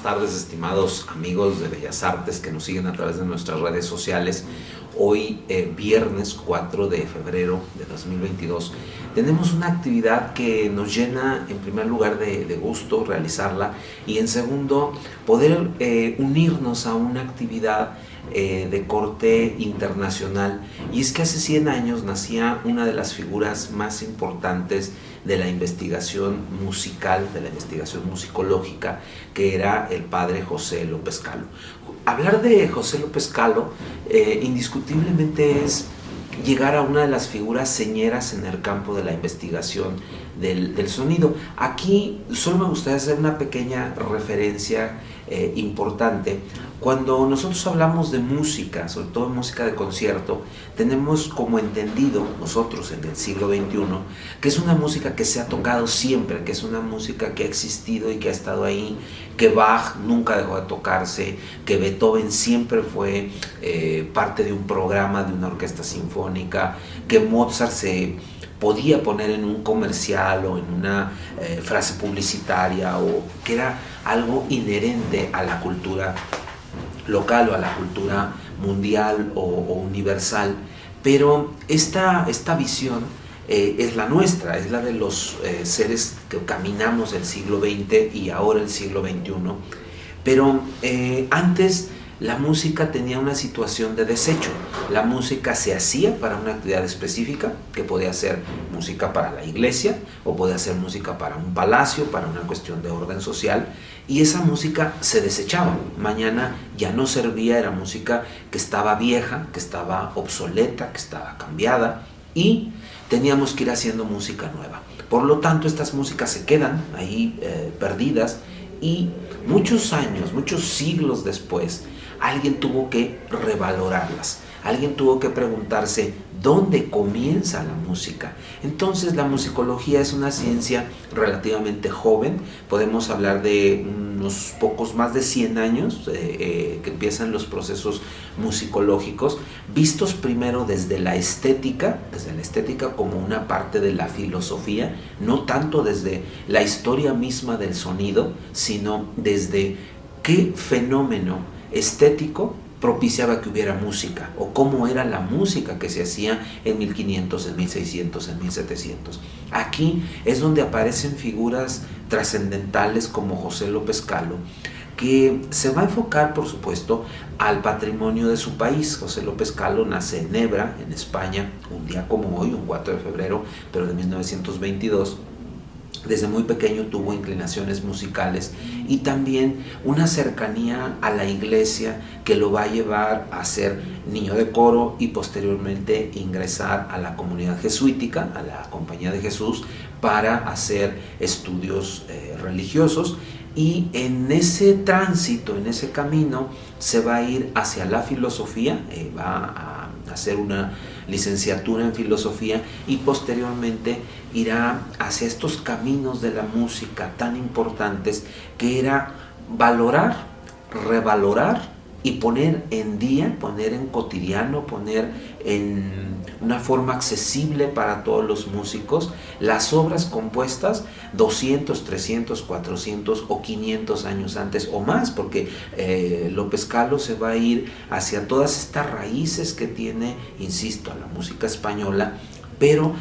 tardes, estimados amigos de Bellas Artes que nos siguen a través de nuestras redes sociales. Hoy, viernes 4 de febrero de 2022, tenemos una actividad que nos llena en primer lugar de gusto realizarla y en segundo poder unirnos a una actividad de corte internacional. Y es que hace 100 años nacía una de las figuras más importantes de la investigación musical, de la investigación musicológica, que era el padre José López Calo. Hablar de José López Calo indiscutiblemente es llegar a una de las figuras señeras en el campo de la investigación del sonido. Aquí solo me gustaría hacer una pequeña referencia importante. Cuando nosotros hablamos de música, sobre todo música de concierto, tenemos como entendido nosotros en el siglo XXI que es una música que se ha tocado siempre, que es una música que ha existido y que ha estado ahí, que Bach nunca dejó de tocarse, que Beethoven siempre fue parte de un programa de una orquesta sinfónica, que Mozart se podía poner en un comercial o en una frase publicitaria, o que era algo inherente a la cultura local o a la cultura mundial o universal. Pero esta visión es la nuestra, es la de los seres que caminamos el siglo XX y ahora el siglo XXI. Pero antes la música tenía una situación de desecho. La música se hacía para una actividad específica, que podía ser música para la iglesia o podía ser música para un palacio, para una cuestión de orden social, y esa música se desechaba. Mañana ya no servía, era música que estaba vieja, que estaba obsoleta, que estaba cambiada, y teníamos que ir haciendo música nueva. Por lo tanto, estas músicas se quedan ahí perdidas, y muchos años, muchos siglos después, alguien tuvo que revalorarlas. Alguien tuvo que preguntarse dónde comienza la música. Entonces la musicología es una ciencia relativamente joven. Podemos hablar de unos pocos, más de 100 años que empiezan los procesos musicológicos, vistos primero desde la estética como una parte de la filosofía, no tanto desde la historia misma del sonido, sino desde qué fenómeno estético propiciaba que hubiera música, o cómo era la música que se hacía en 1500, en 1600, en 1700. Aquí es donde aparecen figuras trascendentales como José López Calo, que se va a enfocar, por supuesto, al patrimonio de su país. José López Calo nace en Évora, en España, un día como hoy, un 4 de febrero, pero de 1922. Desde muy pequeño tuvo inclinaciones musicales y también una cercanía a la iglesia que lo va a llevar a ser niño de coro y posteriormente ingresar a la comunidad jesuítica, a la Compañía de Jesús, para hacer estudios religiosos. Y en ese tránsito, en ese camino, se va a ir hacia la filosofía, va a hacer una licenciatura en filosofía y posteriormente irá hacia estos caminos de la música tan importantes, que era valorar, revalorar y poner en día, poner en cotidiano, poner en una forma accesible para todos los músicos las obras compuestas 200, 300, 400 o 500 años antes o más, porque López Calo se va a ir hacia todas estas raíces que tiene, insisto, a la música española, pero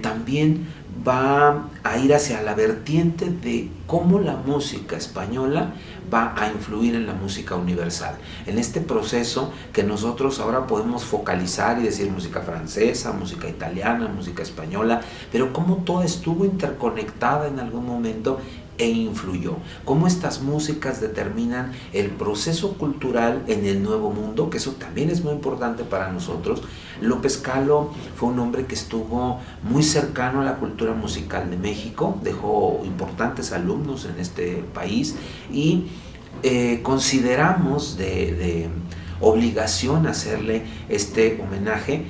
también va a ir hacia la vertiente de cómo la música española va a influir en la música universal. En este proceso que nosotros ahora podemos focalizar y decir música francesa, música italiana, música española, pero cómo toda estuvo interconectada en algún momento e influyó, cómo estas músicas determinan el proceso cultural en el Nuevo Mundo, que eso también es muy importante para nosotros. López Calo fue un hombre que estuvo muy cercano a la cultura musical de México, dejó importantes alumnos en este país y consideramos obligación hacerle este homenaje.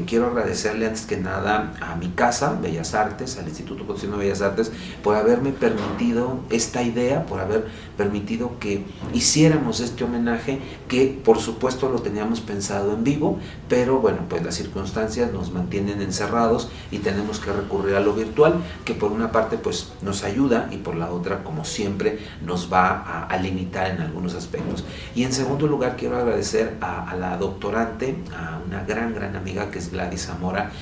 Quiero agradecerle antes que nada a mi casa, Bellas Artes, al Instituto Potosino de Bellas Artes, por haberme permitido esta idea, por haber permitido que hiciéramos este homenaje, que por supuesto lo teníamos pensado en vivo, pero bueno, pues las circunstancias nos mantienen encerrados y tenemos que recurrir a lo virtual, que por una parte pues nos ayuda y por la otra, como siempre, nos va a limitar en algunos aspectos. Y en segundo lugar, quiero agradecer a la doctorante, a una gran amiga que es Gladys Zamora,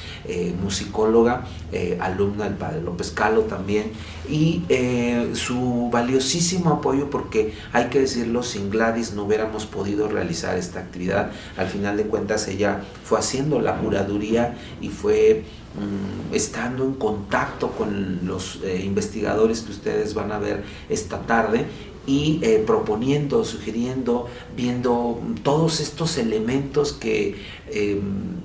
musicóloga, alumna del padre López Calo también, y su valiosísimo apoyo, porque hay que decirlo, sin Gladys no hubiéramos podido realizar esta actividad. Al final de cuentas ella fue haciendo la curaduría y fue estando en contacto con los investigadores que ustedes van a ver esta tarde, y proponiendo, sugiriendo, viendo todos estos elementos que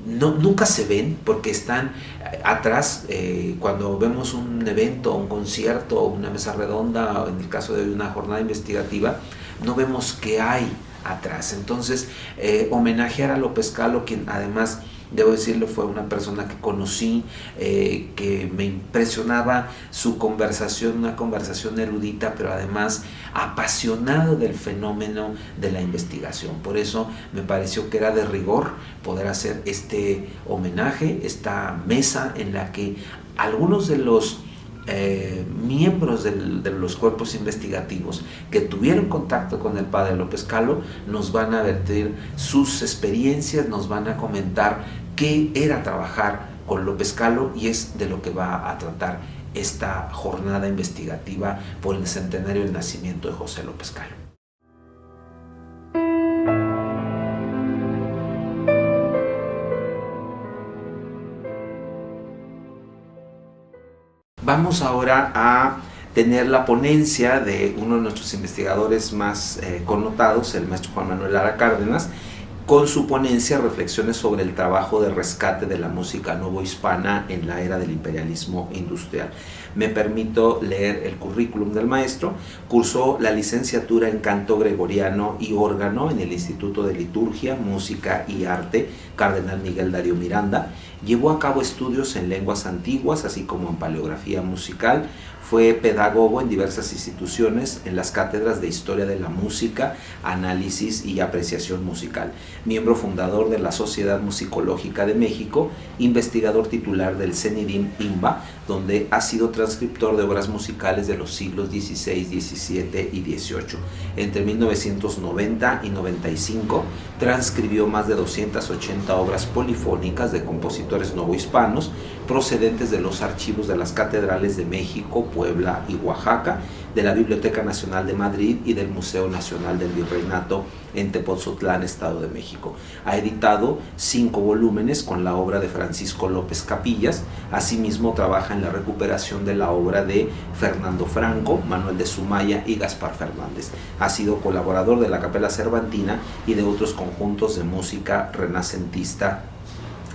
nunca se ven porque están atrás. Cuando vemos un evento, un concierto, una mesa redonda, o en el caso de una jornada investigativa, no vemos qué hay atrás. Entonces, homenajear a López Calo, quien además, debo decirlo, fue una persona que conocí, que me impresionaba su conversación, una conversación erudita, pero además apasionado del fenómeno de la investigación. Por eso me pareció que era de rigor poder hacer este homenaje, esta mesa en la que algunos de los miembros de los cuerpos investigativos que tuvieron contacto con el padre López Calo nos van a vertir sus experiencias, nos van a comentar qué era trabajar con López Calo, y es de lo que va a tratar esta jornada investigativa por el centenario del nacimiento de José López Calo. Vamos ahora a tener la ponencia de uno de nuestros investigadores más connotados, el maestro Juan Manuel Lara Cárdenas, con su ponencia Reflexiones sobre el trabajo de rescate de la música novohispana en la era del imperialismo industrial. Me permito leer el currículum del maestro. Cursó la licenciatura en canto gregoriano y órgano en el Instituto de Liturgia, Música y Arte Cardenal Miguel Darío Miranda. Llevó a cabo estudios en lenguas antiguas, así como en paleografía musical. Fue pedagogo en diversas instituciones en las cátedras de Historia de la Música, Análisis y Apreciación Musical. Miembro fundador de la Sociedad Musicológica de México, investigador titular del CENIDIM IMBA, donde ha sido transcriptor de obras musicales de los siglos XVI, XVII y XVIII. Entre 1990 y 95 transcribió más de 280 obras polifónicas de compositores novohispanos procedentes de los archivos de las catedrales de México, Puebla y Oaxaca, de la Biblioteca Nacional de Madrid y del Museo Nacional del Virreinato en Tepoztlán, Estado de México. Ha editado 5 volúmenes con la obra de Francisco López Capillas. Asimismo, trabaja en la recuperación de la obra de Fernando Franco, Manuel de Sumaya y Gaspar Fernández. Ha sido colaborador de la Capella Cervantina y de otros conjuntos de música renacentista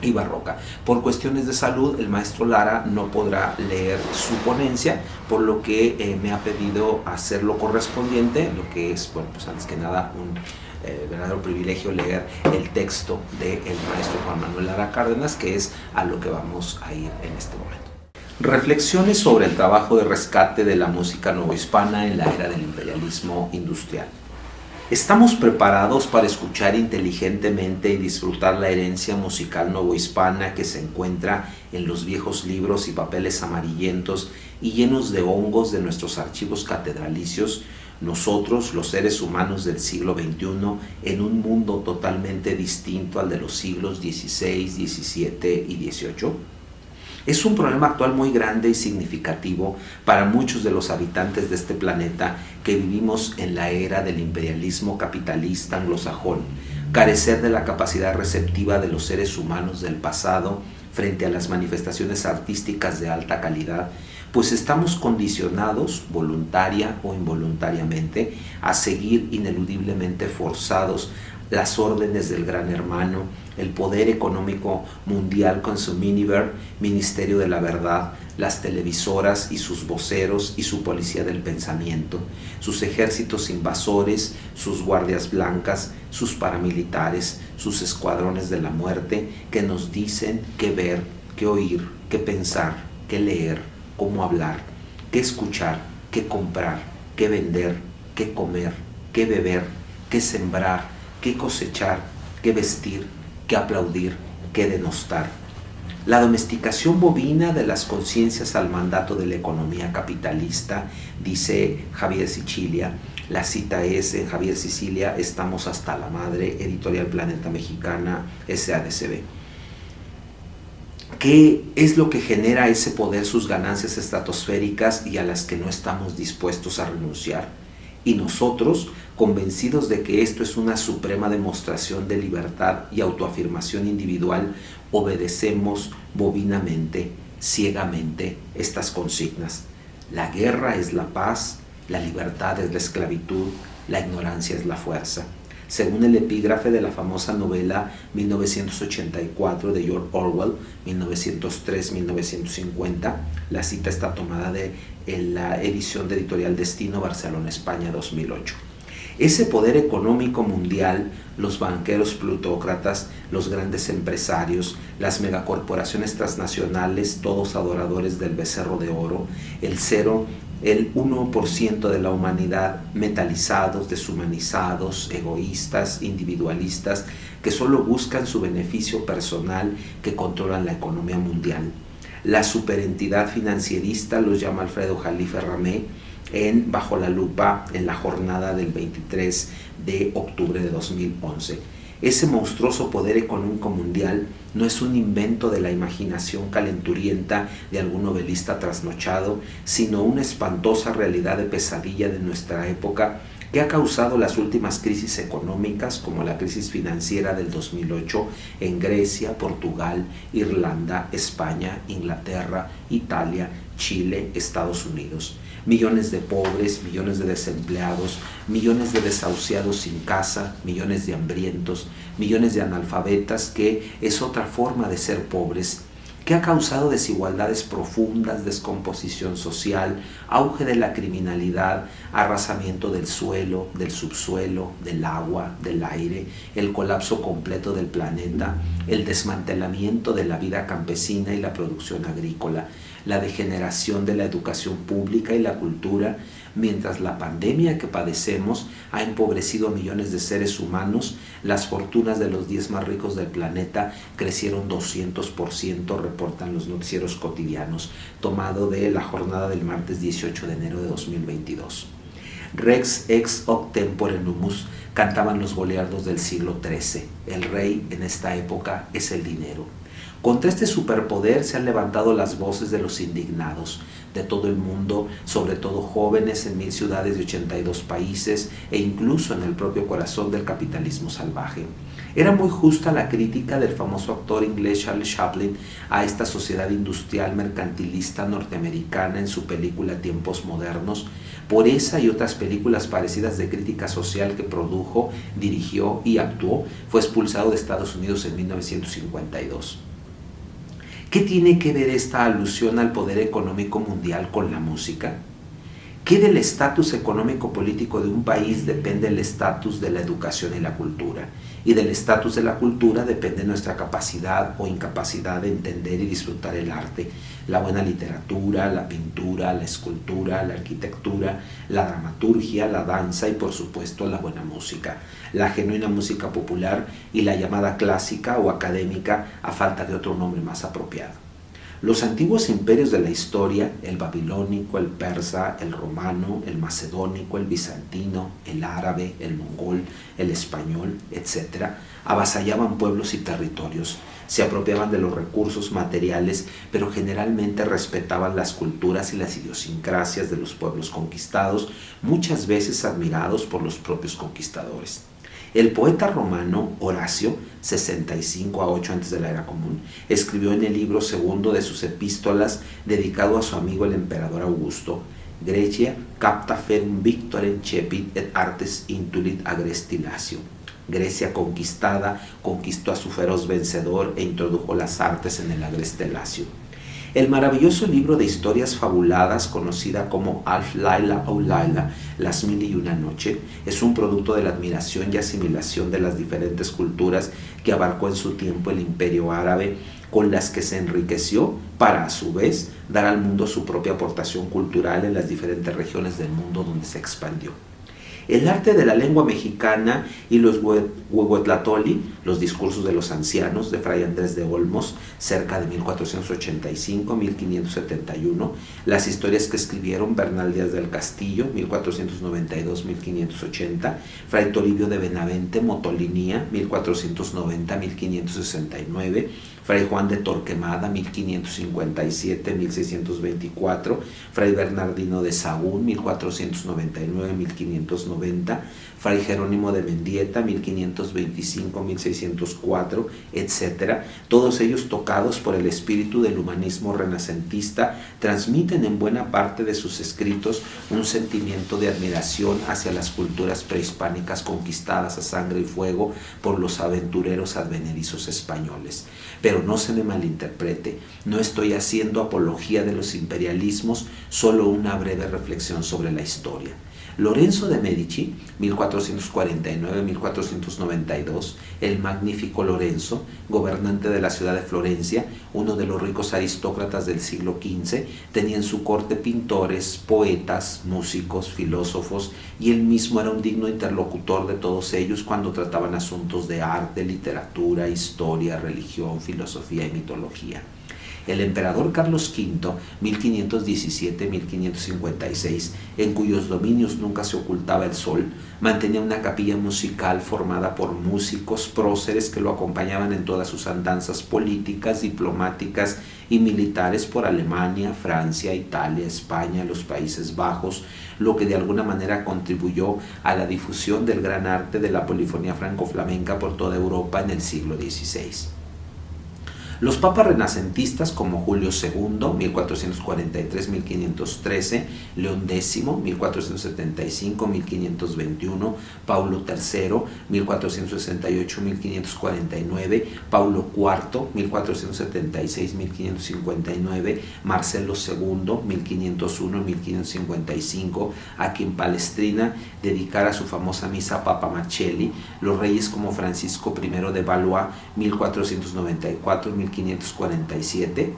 y barroca. Por cuestiones de salud, el maestro Lara no podrá leer su ponencia, por lo que me ha pedido hacer lo correspondiente, lo que es, bueno, pues antes que nada un verdadero privilegio leer el texto del maestro Juan Manuel Lara Cárdenas, que es a lo que vamos a ir en este momento. Reflexiones sobre el trabajo de rescate de la música novohispana en la era del imperialismo industrial. ¿Estamos preparados para escuchar inteligentemente y disfrutar la herencia musical novohispana que se encuentra en los viejos libros y papeles amarillentos y llenos de hongos de nuestros archivos catedralicios, nosotros, los seres humanos del siglo XXI, en un mundo totalmente distinto al de los siglos XVI, XVII y XVIII? Es un problema actual muy grande y significativo para muchos de los habitantes de este planeta que vivimos en la era del imperialismo capitalista anglosajón, carecer de la capacidad receptiva de los seres humanos del pasado frente a las manifestaciones artísticas de alta calidad, pues estamos condicionados, voluntaria o involuntariamente, a seguir ineludiblemente forzados las órdenes del Gran Hermano, el poder económico mundial con su Miniver, Ministerio de la Verdad, las televisoras y sus voceros y su policía del pensamiento, sus ejércitos invasores, sus guardias blancas, sus paramilitares, sus escuadrones de la muerte que nos dicen qué ver, qué oír, qué pensar, qué leer, cómo hablar, qué escuchar, qué comprar, qué vender, qué comer, qué beber, qué sembrar, qué cosechar, qué vestir, qué aplaudir, qué denostar. La domesticación bovina de las conciencias al mandato de la economía capitalista, dice Javier Sicilia. La cita es en Javier Sicilia, Estamos hasta la madre, Editorial Planeta Mexicana, SADCB. ¿Qué es lo que genera ese poder, sus ganancias estratosféricas y a las que no estamos dispuestos a renunciar? Y nosotros, convencidos de que esto es una suprema demostración de libertad y autoafirmación individual, obedecemos bovinamente, ciegamente estas consignas. La guerra es la paz, la libertad es la esclavitud, la ignorancia es la fuerza. Según el epígrafe de la famosa novela 1984 de George Orwell, 1903-1950, la cita está tomada de la edición de Editorial Destino, Barcelona, España, 2008. Ese poder económico mundial, los banqueros plutócratas, los grandes empresarios, las megacorporaciones transnacionales, todos adoradores del becerro de oro, el 1% de la humanidad metalizados, deshumanizados, egoístas, individualistas, que solo buscan su beneficio personal, que controlan la economía mundial. La superentidad financierista, los llama Alfredo Jalife Ramé, en Bajo la Lupa, en la jornada del 23 de octubre de 2011. Ese monstruoso poder económico mundial no es un invento de la imaginación calenturienta de algún novelista trasnochado, sino una espantosa realidad de pesadilla de nuestra época que ha causado las últimas crisis económicas, como la crisis financiera del 2008 en Grecia, Portugal, Irlanda, España, Inglaterra, Italia, Chile, Estados Unidos. Millones de pobres, millones de desempleados, millones de desahuciados sin casa, millones de hambrientos, millones de analfabetas, que es otra forma de ser pobres, que ha causado desigualdades profundas, descomposición social, auge de la criminalidad, arrasamiento del suelo, del subsuelo, del agua, del aire, el colapso completo del planeta, el desmantelamiento de la vida campesina y la producción agrícola, la degeneración de la educación pública y la cultura, mientras la pandemia que padecemos ha empobrecido a millones de seres humanos. Las fortunas de los 10 más ricos del planeta crecieron 200%, reportan los noticieros cotidianos, tomado de la jornada del martes 18 de enero de 2022. Rex ex hoc tempore numus, cantaban los goliardos del siglo XIII. El rey en esta época es el dinero. Contra este superpoder se han levantado las voces de los indignados de todo el mundo, sobre todo jóvenes en 1000 ciudades de 82 países e incluso en el propio corazón del capitalismo salvaje. Era muy justa la crítica del famoso actor inglés Charlie Chaplin a esta sociedad industrial mercantilista norteamericana en su película Tiempos Modernos. Por esa y otras películas parecidas de crítica social que produjo, dirigió y actuó, fue expulsado de Estados Unidos en 1952. ¿Qué tiene que ver esta alusión al poder económico mundial con la música? ¿Qué del estatus económico-político de un país depende el estatus de la educación y la cultura? Y del estatus de la cultura depende nuestra capacidad o incapacidad de entender y disfrutar el arte, la buena literatura, la pintura, la escultura, la arquitectura, la dramaturgia, la danza y por supuesto la buena música, la genuina música popular y la llamada clásica o académica a falta de otro nombre más apropiado. Los antiguos imperios de la historia, el babilónico, el persa, el romano, el macedónico, el bizantino, el árabe, el mongol, el español, etc., avasallaban pueblos y territorios, se apropiaban de los recursos materiales, pero generalmente respetaban las culturas y las idiosincrasias de los pueblos conquistados, muchas veces admirados por los propios conquistadores. El poeta romano Horacio, 65 a 8 antes de la era común, escribió en el libro segundo de sus epístolas dedicado a su amigo el emperador Augusto: Grecia capta ferum victorem cepit et artes intulit agresti Lacio. Grecia conquistada, conquistó a su feroz vencedor e introdujo las artes en el agreste Lacio. El maravilloso libro de historias fabuladas, conocida como Alf Laila o Laila, Las Mil y Una Noche, es un producto de la admiración y asimilación de las diferentes culturas que abarcó en su tiempo el Imperio Árabe, con las que se enriqueció para, a su vez, dar al mundo su propia aportación cultural en las diferentes regiones del mundo donde se expandió. El arte de la lengua mexicana y los Huehuetlatoli, los discursos de los ancianos, de Fray Andrés de Olmos, cerca de 1485-1571, las historias que escribieron Bernal Díaz del Castillo, 1492-1580, Fray Toribio de Benavente, Motolinía, 1490-1569, Fray Juan de Torquemada, 1557-1624, Fray Bernardino de Sahagún, 1499-1590, Fray Jerónimo de Mendieta, 1525-1604, etc. Todos ellos, tocados por el espíritu del humanismo renacentista, transmiten en buena parte de sus escritos un sentimiento de admiración hacia las culturas prehispánicas conquistadas a sangre y fuego por los aventureros advenedizos españoles. Pero no se me malinterprete, no estoy haciendo apología de los imperialismos, solo una breve reflexión sobre la historia. Lorenzo de Medici, 1449-1492, el magnífico Lorenzo, gobernante de la ciudad de Florencia, uno de los ricos aristócratas del siglo XV, tenía en su corte pintores, poetas, músicos, filósofos, y él mismo era un digno interlocutor de todos ellos cuando trataban asuntos de arte, literatura, historia, religión, filosofía y mitología. El emperador Carlos V, 1517-1556, en cuyos dominios nunca se ocultaba el sol, mantenía una capilla musical formada por músicos próceres que lo acompañaban en todas sus andanzas políticas, diplomáticas y militares por Alemania, Francia, Italia, España, los Países Bajos, lo que de alguna manera contribuyó a la difusión del gran arte de la polifonía franco-flamenca por toda Europa en el siglo XVI. Los papas renacentistas como Julio II, 1443-1513, León X, 1475-1521, Paulo III, 1468-1549, Paulo IV, 1476-1559, Marcelo II, 1501-1555, a quien Palestrina dedicara su famosa misa Papa Marcelli, los reyes como Francisco I de Valois, 1494-1547,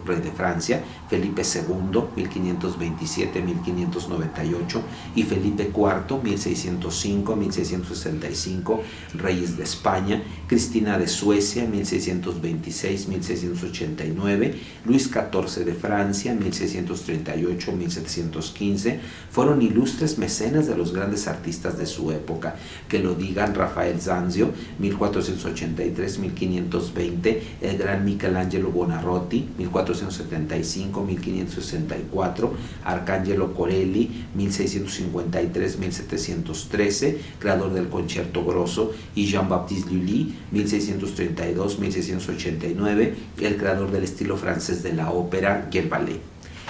rey de Francia, Felipe II, 1527-1598, y Felipe IV, 1605-1665, reyes de España, Cristina de Suecia, 1626-1689, Luis XIV de Francia, 1638-1715, fueron ilustres mecenas de los grandes artistas de su época, que lo digan Rafael Zanzio, 1483-1520, el gran Michelangelo Buonarroti, 1475-1564, Arcangelo Corelli, 1653-1713, creador del concierto grosso, y Jean-Baptiste Lully, 1632-1689, el creador del estilo francés de la ópera y el ballet.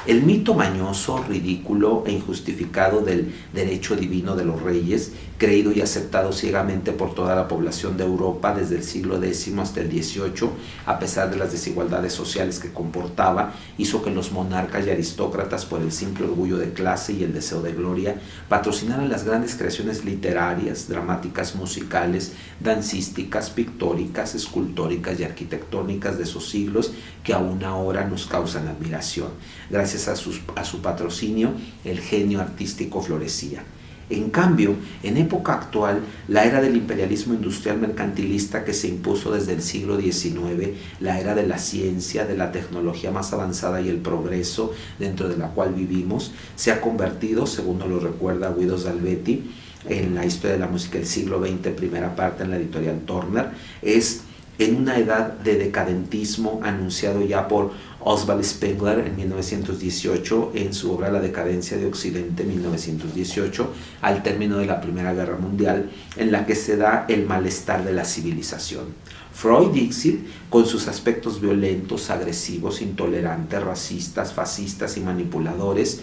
El mito mañoso, ridículo e injustificado del derecho divino de los reyes, creído y aceptado ciegamente por toda la población de Europa desde el siglo X hasta el XVIII, a pesar de las desigualdades sociales que comportaba, hizo que los monarcas y aristócratas, por el simple orgullo de clase y el deseo de gloria, patrocinaran las grandes creaciones literarias, dramáticas, musicales, dancísticas, pictóricas, escultóricas y arquitectónicas de esos siglos que aún ahora nos causan admiración. Gracias a su patrocinio, el genio artístico florecía. En cambio, en época actual, la era del imperialismo industrial mercantilista que se impuso desde el siglo XIX, la era de la ciencia, de la tecnología más avanzada y el progreso dentro de la cual vivimos, se ha convertido, según nos lo recuerda Guido Salvetti, en la historia de la música del siglo XX, primera parte en la editorial Turner, es en una edad de decadentismo anunciado ya por Oswald Spengler en 1918 en su obra La decadencia de Occidente, 1918, al término de la Primera Guerra Mundial, en la que se da el malestar de la civilización. Freud Dixit, con sus aspectos violentos, agresivos, intolerantes, racistas, fascistas y manipuladores,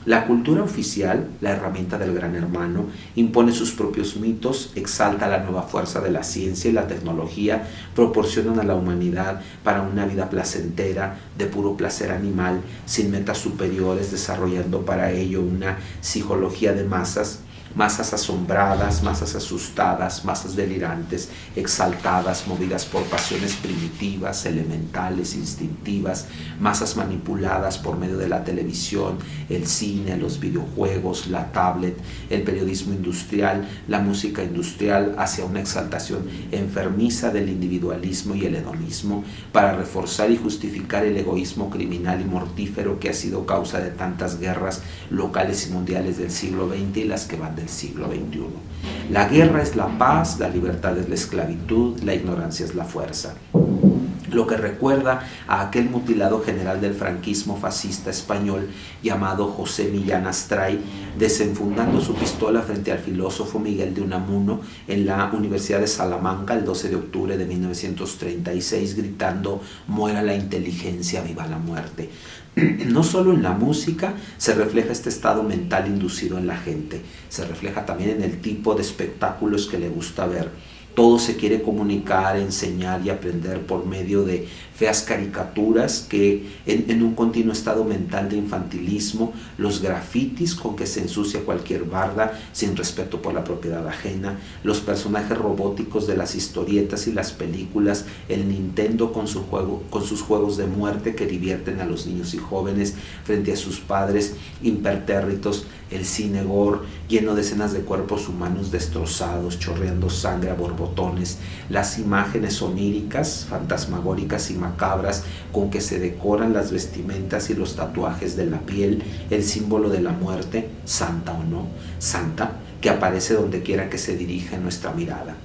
La cultura oficial, la herramienta del gran hermano, impone sus propios mitos, exalta la nueva fuerza de la ciencia y la tecnología, proporcionan a la humanidad para una vida placentera, de puro placer animal, sin metas superiores, desarrollando para ello una psicología de masas, masas asombradas, masas asustadas, masas delirantes, exaltadas, movidas por pasiones primitivas, elementales, instintivas, masas manipuladas por medio de la televisión, el cine, los videojuegos, la tablet, el periodismo industrial, la música industrial, hacia una exaltación enfermiza del individualismo y el hedonismo, para reforzar y justificar el egoísmo criminal y mortífero que ha sido causa de tantas guerras locales y mundiales del siglo XX y las que van del siglo XXI. La guerra es la paz, la libertad es la esclavitud, la ignorancia es la fuerza. Lo que recuerda a aquel mutilado general del franquismo fascista español llamado José Millán Astray, desenfundando su pistola frente al filósofo Miguel de Unamuno en la Universidad de Salamanca el 12 de octubre de 1936, gritando: «Muera la inteligencia, viva la muerte». No solo en la música se refleja este estado mental inducido en la gente, se refleja también en el tipo de espectáculos que le gusta ver. Todo se quiere comunicar, enseñar y aprender por medio de feas caricaturas que en un continuo estado mental de infantilismo, los grafitis con que se ensucia cualquier barda sin respeto por la propiedad ajena, los personajes robóticos de las historietas y las películas, el Nintendo con sus juegos de muerte que divierten a los niños y jóvenes frente a sus padres impertérritos, el cine gore lleno de escenas de cuerpos humanos destrozados, chorreando sangre a borbotones, las imágenes oníricas, fantasmagóricas y macabras con que se decoran las vestimentas y los tatuajes de la piel, el símbolo de la muerte, santa o no, santa, que aparece donde quiera que se dirija nuestra mirada.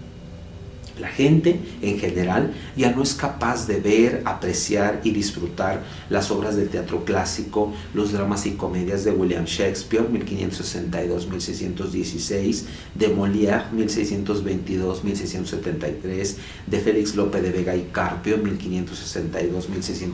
La gente, en general, ya no es capaz de ver, apreciar y disfrutar las obras del teatro clásico, los dramas y comedias de William Shakespeare, 1562-1616, de Molière, 1622-1673, de Félix Lope de Vega y Carpio, 1562-1625,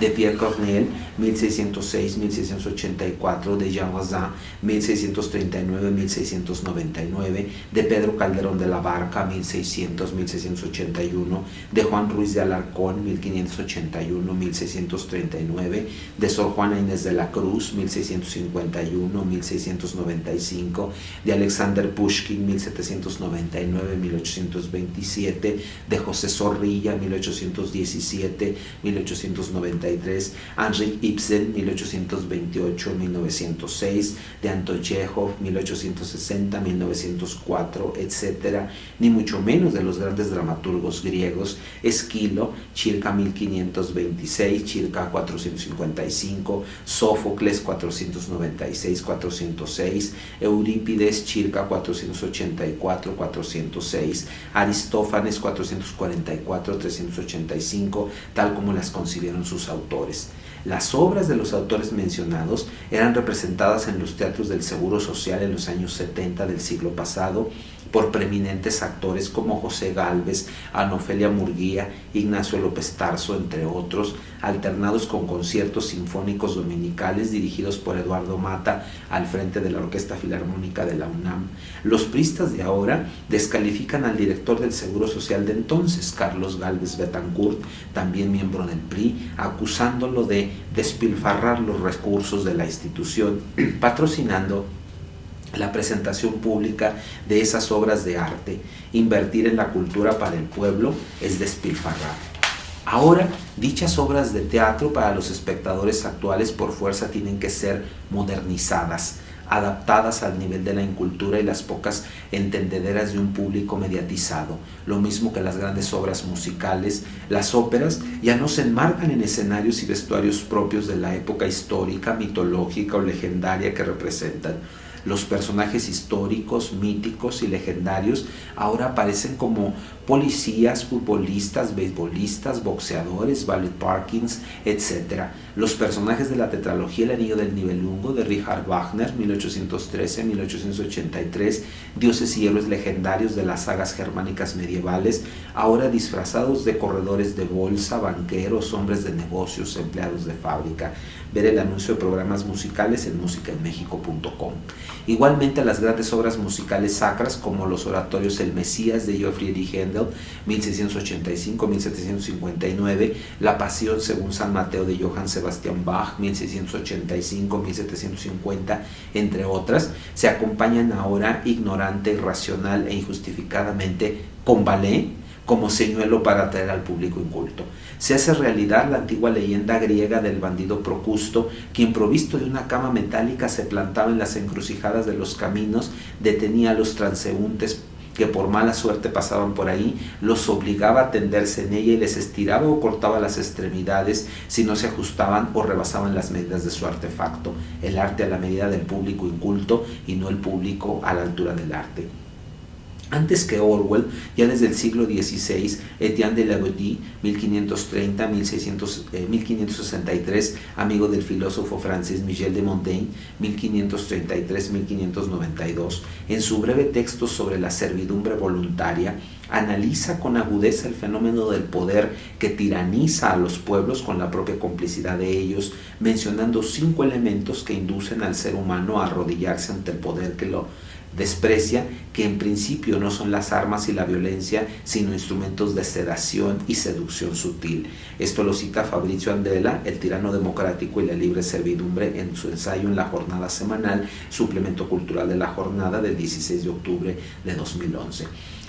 de Pierre Corneille, 1606-1684, de Jean Racine, 1639-1699, de Pedro Calderón de la Barca, 1600-1681, de Juan Ruiz de Alarcón, 1581-1639, de Sor Juana Inés de la Cruz, 1651-1695, de Alexander Pushkin, 1799-1827, de José Zorrilla, 1817-1893, Henrik Ibsen, 1828-1906, de Anton Chekhov, 1860-1904, etc., ni mucho menos de los grandes dramaturgos griegos, Esquilo, circa 1526, circa 455, Sófocles, 496-406, Eurípides, circa 484-406, Aristófanes, 444-385, tal como las concibieron sus autores. Las obras de los autores mencionados eran representadas en los teatros del Seguro Social en los años 70 del siglo pasado por preeminentes actores como José Gálvez, Ana Ofelia Murguía, Ignacio López Tarso, entre otros, alternados con conciertos sinfónicos dominicales dirigidos por Eduardo Mata al frente de la Orquesta Filarmónica de la UNAM. Los priistas de ahora descalifican al director del Seguro Social de entonces, Carlos Gálvez Betancourt, también miembro del PRI, acusándolo de despilfarrar los recursos de la institución, patrocinando la presentación pública de esas obras de arte. Invertir en la cultura para el pueblo es despilfarrar. Ahora, dichas obras de teatro para los espectadores actuales por fuerza tienen que ser modernizadas, adaptadas al nivel de la incultura y las pocas entendederas de un público mediatizado. Lo mismo que las grandes obras musicales, las óperas ya no se enmarcan en escenarios y vestuarios propios de la época histórica, mitológica o legendaria que representan. Los personajes históricos, míticos y legendarios ahora aparecen como policías, futbolistas, beisbolistas, boxeadores, ballet parkings, etc. Los personajes de la tetralogía El Anillo del Nibelungo de Richard Wagner, 1813-1883, dioses y héroes legendarios de las sagas germánicas medievales, ahora disfrazados de corredores de bolsa, banqueros, hombres de negocios, empleados de fábrica. Ver el anuncio de programas musicales en musicaenmexico.com. Igualmente las grandes obras musicales sacras como los oratorios El Mesías de Friedrich Händel, 1685-1759, La Pasión según San Mateo de Johann Sebastian Bach, 1685-1750, entre otras, se acompañan ahora ignorante, irracional e injustificadamente con ballet como señuelo para atraer al público inculto. Se hace realidad la antigua leyenda griega del bandido Procusto, quien provisto de una cama metálica se plantaba en las encrucijadas de los caminos, detenía a los transeúntes que por mala suerte pasaban por ahí, los obligaba a tenderse en ella y les estiraba o cortaba las extremidades si no se ajustaban o rebasaban las medidas de su artefacto. El arte a la medida del público inculto y no el público a la altura del arte. Antes que Orwell, ya desde el siglo XVI, Etienne de la Boétie, 1530-1563, amigo del filósofo francés Michel de Montaigne, 1533-1592, en su breve texto sobre la servidumbre voluntaria, analiza con agudeza el fenómeno del poder que tiraniza a los pueblos con la propia complicidad de ellos, mencionando 5 elementos que inducen al ser humano a arrodillarse ante el poder que lo desprecia, que en principio no son las armas y la violencia, sino instrumentos de sedación y seducción sutil. Esto lo cita Fabrizio Andrella, El tirano democrático y la libre servidumbre, en su ensayo En la jornada semanal, suplemento cultural de la jornada del 16 de octubre de 2011.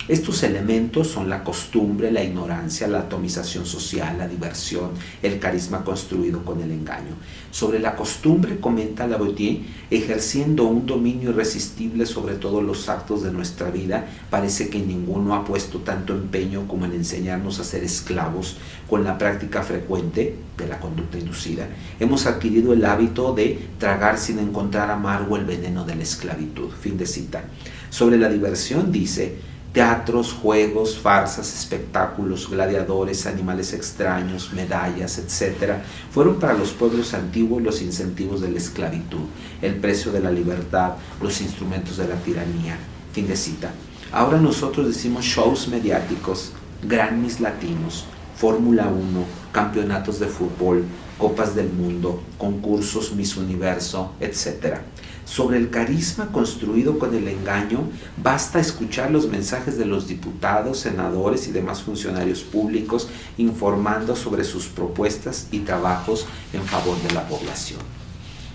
Estos elementos son la costumbre, la ignorancia, la atomización social, la diversión, el carisma construido con el engaño. Sobre la costumbre, comenta la Boétie, ejerciendo un dominio irresistible sobre todos los actos de nuestra vida, parece que ninguno ha puesto tanto empeño como en enseñarnos a ser esclavos. Con la práctica frecuente de la conducta inducida, hemos adquirido el hábito de tragar sin encontrar amargo el veneno de la esclavitud. Fin de cita. Sobre la diversión dice: teatros, juegos, farsas, espectáculos, gladiadores, animales extraños, medallas, etc., fueron para los pueblos antiguos los incentivos de la esclavitud, el precio de la libertad, los instrumentos de la tiranía. Fin de cita. Ahora nosotros decimos shows mediáticos, Grammys latinos, Fórmula 1, campeonatos de fútbol, copas del mundo, concursos Miss Universo, etc. Sobre el carisma construido con el engaño, basta escuchar los mensajes de los diputados, senadores y demás funcionarios públicos informando sobre sus propuestas y trabajos en favor de la población.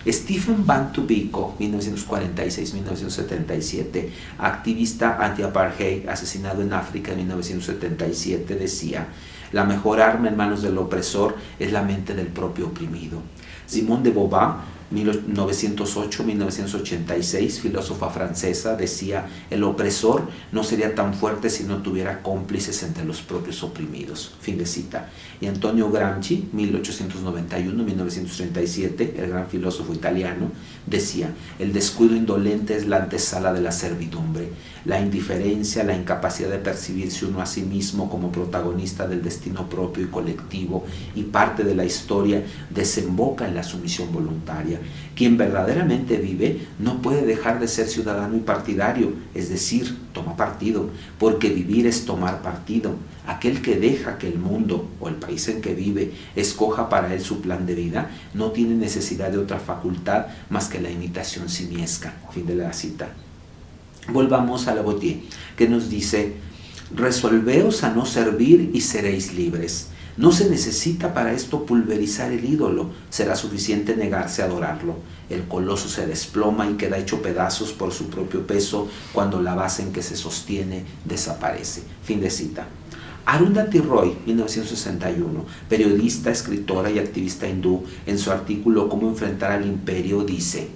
Stephen Bantu Biko, 1946-1977, activista anti-apartheid, asesinado en África en 1977, decía: la mejor arma en manos del opresor es la mente del propio oprimido. Simone de Beauvoir, 1908-1986, filósofa francesa, decía: el opresor no sería tan fuerte si no tuviera cómplices entre los propios oprimidos. Fin de cita. Y Antonio Gramsci, 1891-1937, el gran filósofo italiano, decía: el descuido indolente es la antesala de la servidumbre. La indiferencia, la incapacidad de percibirse uno a sí mismo como protagonista del destino propio y colectivo y parte de la historia, desemboca en la sumisión voluntaria. Quien verdaderamente vive no puede dejar de ser ciudadano y partidario, es decir, toma partido, porque vivir es tomar partido. Aquel que deja que el mundo o el país en que vive escoja para él su plan de vida no tiene necesidad de otra facultad más que la imitación simiesca. Fin de la cita. Volvamos a la Boétie, que nos dice: resolveos a no servir y seréis libres. No se necesita para esto pulverizar el ídolo, será suficiente negarse a adorarlo. El coloso se desploma y queda hecho pedazos por su propio peso cuando la base en que se sostiene desaparece. Fin de cita. Arundhati Roy, 1961, periodista, escritora y activista hindú, en su artículo Cómo enfrentar al imperio, dice: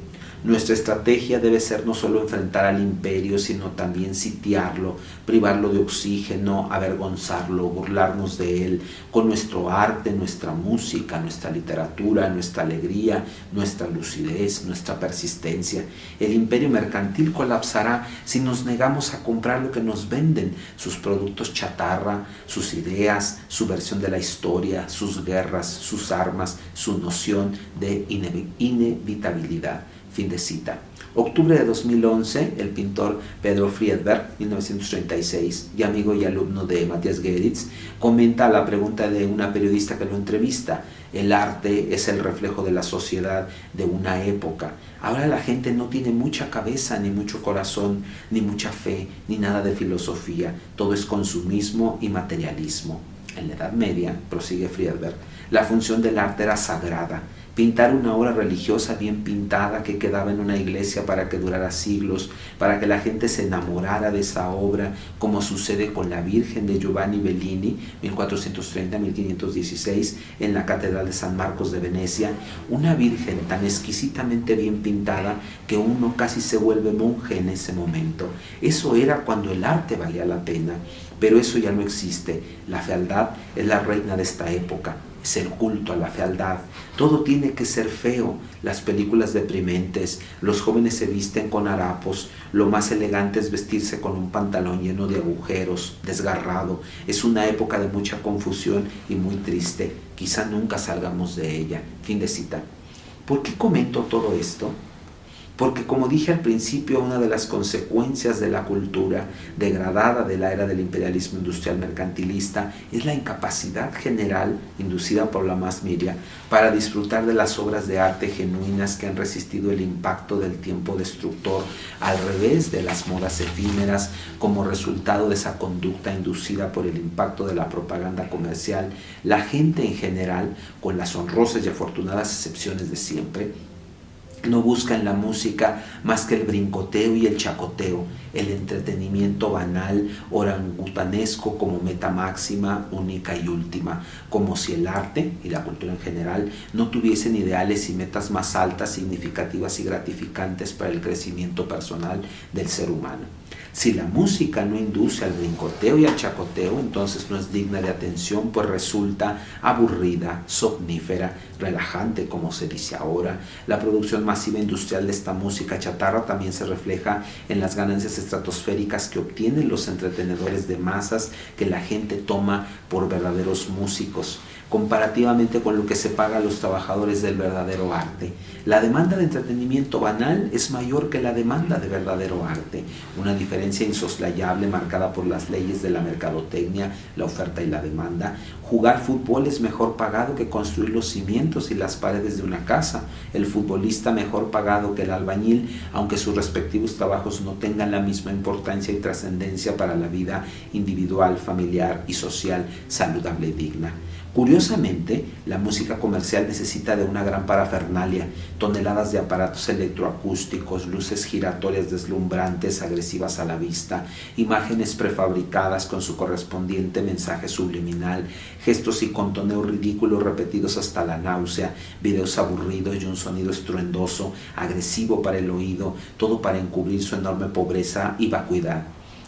Nuestra estrategia debe ser no solo enfrentar al imperio, sino también sitiarlo, privarlo de oxígeno, avergonzarlo, burlarnos de él, con nuestro arte, nuestra música, nuestra literatura, nuestra alegría, nuestra lucidez, nuestra persistencia. El imperio mercantil colapsará si nos negamos a comprar lo que nos venden, sus productos chatarra, sus ideas, su versión de la historia, sus guerras, sus armas, su noción de inevitabilidad. Fin de cita. Octubre de 2011, el pintor Pedro Friedberg, 1936, y amigo y alumno de Matías Geritz, comenta a la pregunta de una periodista que lo entrevista: el arte es el reflejo de la sociedad de una época. Ahora la gente no tiene mucha cabeza, ni mucho corazón, ni mucha fe, ni nada de filosofía. Todo es consumismo y materialismo. En la Edad Media, prosigue Friedberg, la función del arte era sagrada. Pintar una obra religiosa bien pintada que quedaba en una iglesia para que durara siglos, para que la gente se enamorara de esa obra, como sucede con la Virgen de Giovanni Bellini, 1430-1516, en la Catedral de San Marcos de Venecia, una Virgen tan exquisitamente bien pintada que uno casi se vuelve monje en ese momento. Eso era cuando el arte valía la pena, pero eso ya no existe. La fealdad es la reina de esta época. Es el culto a la fealdad. Todo tiene que ser feo. Las películas deprimentes, los jóvenes se visten con harapos, lo más elegante es vestirse con un pantalón lleno de agujeros, desgarrado. Es una época de mucha confusión y muy triste. Quizá nunca salgamos de ella. Fin de cita. ¿Por qué comento todo esto? Porque, como dije al principio, una de las consecuencias de la cultura degradada de la era del imperialismo industrial mercantilista es la incapacidad general, inducida por la mass media, para disfrutar de las obras de arte genuinas que han resistido el impacto del tiempo destructor, al revés de las modas efímeras. Como resultado de esa conducta inducida por el impacto de la propaganda comercial, la gente en general, con las honrosas y afortunadas excepciones de siempre, no busca en la música más que el brincoteo y el chacoteo, el entretenimiento banal, orangutanesco como meta máxima, única y última, como si el arte y la cultura en general no tuviesen ideales y metas más altas, significativas y gratificantes para el crecimiento personal del ser humano. Si la música no induce al brincoteo y al chacoteo, entonces no es digna de atención, pues resulta aburrida, somnífera, relajante, como se dice ahora. La producción masiva industrial de esta música chatarra también se refleja en las ganancias estratosféricas que obtienen los entretenedores de masas que la gente toma por verdaderos músicos, comparativamente con lo que se paga a los trabajadores del verdadero arte. La demanda de entretenimiento banal es mayor que la demanda de verdadero arte, una diferencia insoslayable marcada por las leyes de la mercadotecnia, la oferta y la demanda. Jugar fútbol es mejor pagado que construir los cimientos y las paredes de una casa. El futbolista mejor pagado que el albañil, aunque sus respectivos trabajos no tengan la misma importancia y trascendencia para la vida individual, familiar y social saludable y digna. Curiosamente, la música comercial necesita de una gran parafernalia, toneladas de aparatos electroacústicos, luces giratorias deslumbrantes, agresivas a la vista, imágenes prefabricadas con su correspondiente mensaje subliminal, gestos y contoneos ridículos repetidos hasta la náusea, videos aburridos y un sonido estruendoso, agresivo para el oído, todo para encubrir su enorme pobreza y vacuidad.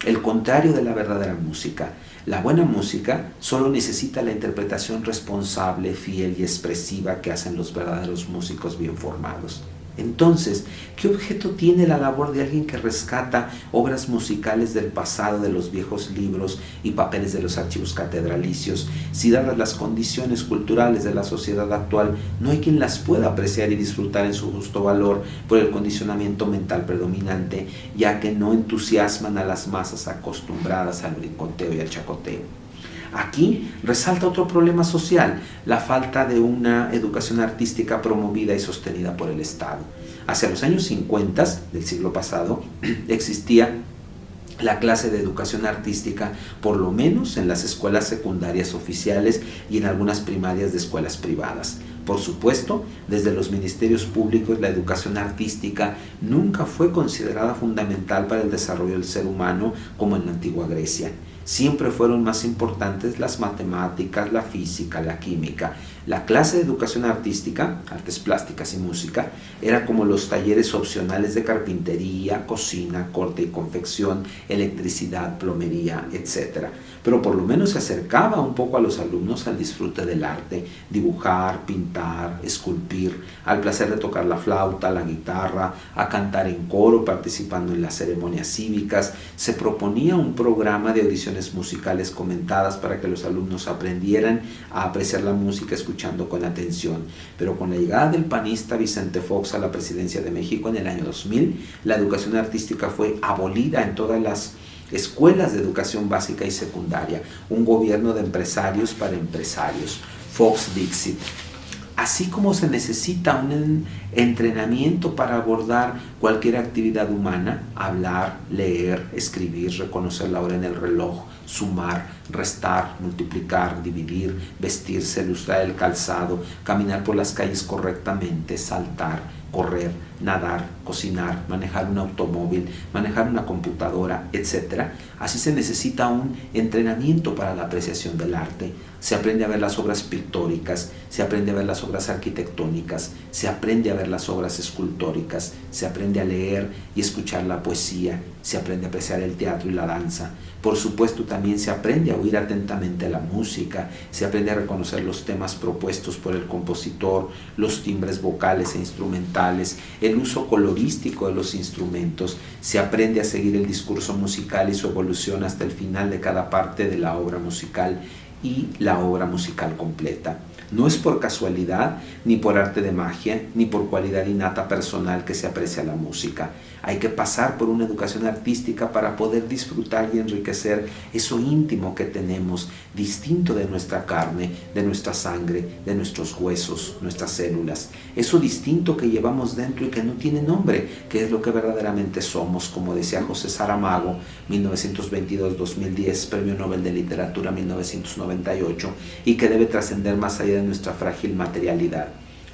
El contrario de la verdadera música. La buena música solo necesita la interpretación responsable, fiel y expresiva que hacen los verdaderos músicos bien formados. Entonces, ¿qué objeto tiene la labor de alguien que rescata obras musicales del pasado de los viejos libros y papeles de los archivos catedralicios, si dadas las condiciones culturales de la sociedad actual no hay quien las pueda apreciar y disfrutar en su justo valor por el condicionamiento mental predominante, ya que no entusiasman a las masas acostumbradas al brincoteo y al chacoteo? Aquí resalta otro problema social, la falta de una educación artística promovida y sostenida por el Estado. Hacia los años 50 del siglo pasado existía la clase de educación artística, por lo menos en las escuelas secundarias oficiales y en algunas primarias de escuelas privadas. Por supuesto, desde los ministerios públicos la educación artística nunca fue considerada fundamental para el desarrollo del ser humano como en la antigua Grecia. siempre fueron más importantes las matemáticas, la física, la química. La clase de educación artística, artes plásticas y música, era como los talleres opcionales de carpintería, cocina, corte y confección, electricidad, plomería, etc. Pero por lo menos se acercaba un poco a los alumnos al disfrute del arte, dibujar, pintar, esculpir, al placer de tocar la flauta, la guitarra, a cantar en coro, participando en las ceremonias cívicas. Se proponía un programa de audiciones musicales comentadas para que los alumnos aprendieran a apreciar la música escuchando con atención. Pero con la llegada del panista Vicente Fox a la presidencia de México en el año 2000, la educación artística fue abolida en todas las escuelas de educación básica y secundaria, un gobierno de empresarios para empresarios, Fox Dixit. Así como se necesita un entrenamiento para abordar cualquier actividad humana, hablar, leer, escribir, reconocer la hora en el reloj, sumar, restar, multiplicar, dividir, vestirse, lustrar el calzado, caminar por las calles correctamente, saltar, correr, nadar, cocinar, manejar un automóvil, manejar una computadora, etc. Así se necesita un entrenamiento para la apreciación del arte. Se aprende a ver las obras pictóricas, se aprende a ver las obras arquitectónicas, se aprende a ver las obras escultóricas, se aprende a leer y escuchar la poesía, se aprende a apreciar el teatro y la danza. Por supuesto, también se aprende a oír atentamente la música, se aprende a reconocer los temas propuestos por el compositor, los timbres vocales e instrumentales, el uso colorístico de los instrumentos, se aprende a seguir el discurso musical y su evolución hasta el final de cada parte de la obra musical y la obra musical completa. No es por casualidad, ni por arte de magia, ni por cualidad innata personal que se aprecia la música. Hay que pasar por una educación artística para poder disfrutar y enriquecer eso íntimo que tenemos, distinto de nuestra carne, de nuestra sangre, de nuestros huesos, nuestras células. Eso distinto que llevamos dentro y que no tiene nombre, que es lo que verdaderamente somos, como decía José Saramago, 1922-2010, Premio Nobel de Literatura 1998, y que debe trascender más allá de nuestra frágil materialidad.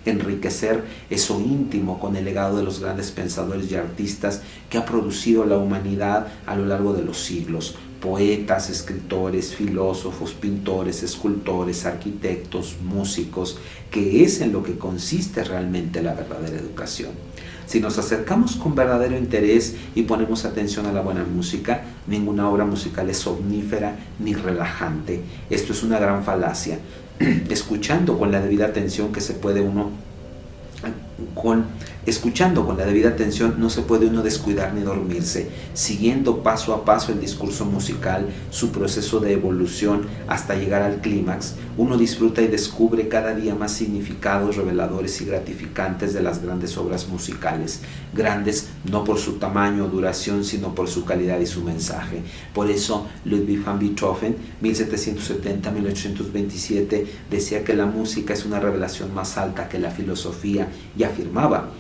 Enriquecer eso íntimo con el legado de los grandes pensadores y artistas que ha producido la humanidad a lo largo de los siglos. Poetas, escritores, filósofos, pintores, escultores, arquitectos, músicos, que es en lo que consiste realmente la verdadera educación. Si nos acercamos con verdadero interés y ponemos atención a la buena música, ninguna obra musical es omnífera ni relajante. Esto es una gran falacia. Escuchando con la debida atención escuchando con la debida atención no se puede uno descuidar ni dormirse, siguiendo paso a paso el discurso musical, su proceso de evolución hasta llegar al clímax, uno disfruta y descubre cada día más significados reveladores y gratificantes de las grandes obras musicales, grandes no por su tamaño o duración, sino por su calidad y su mensaje. Por eso Ludwig van Beethoven, 1770-1827, decía que la música es una revelación más alta que la filosofía y afirmaba: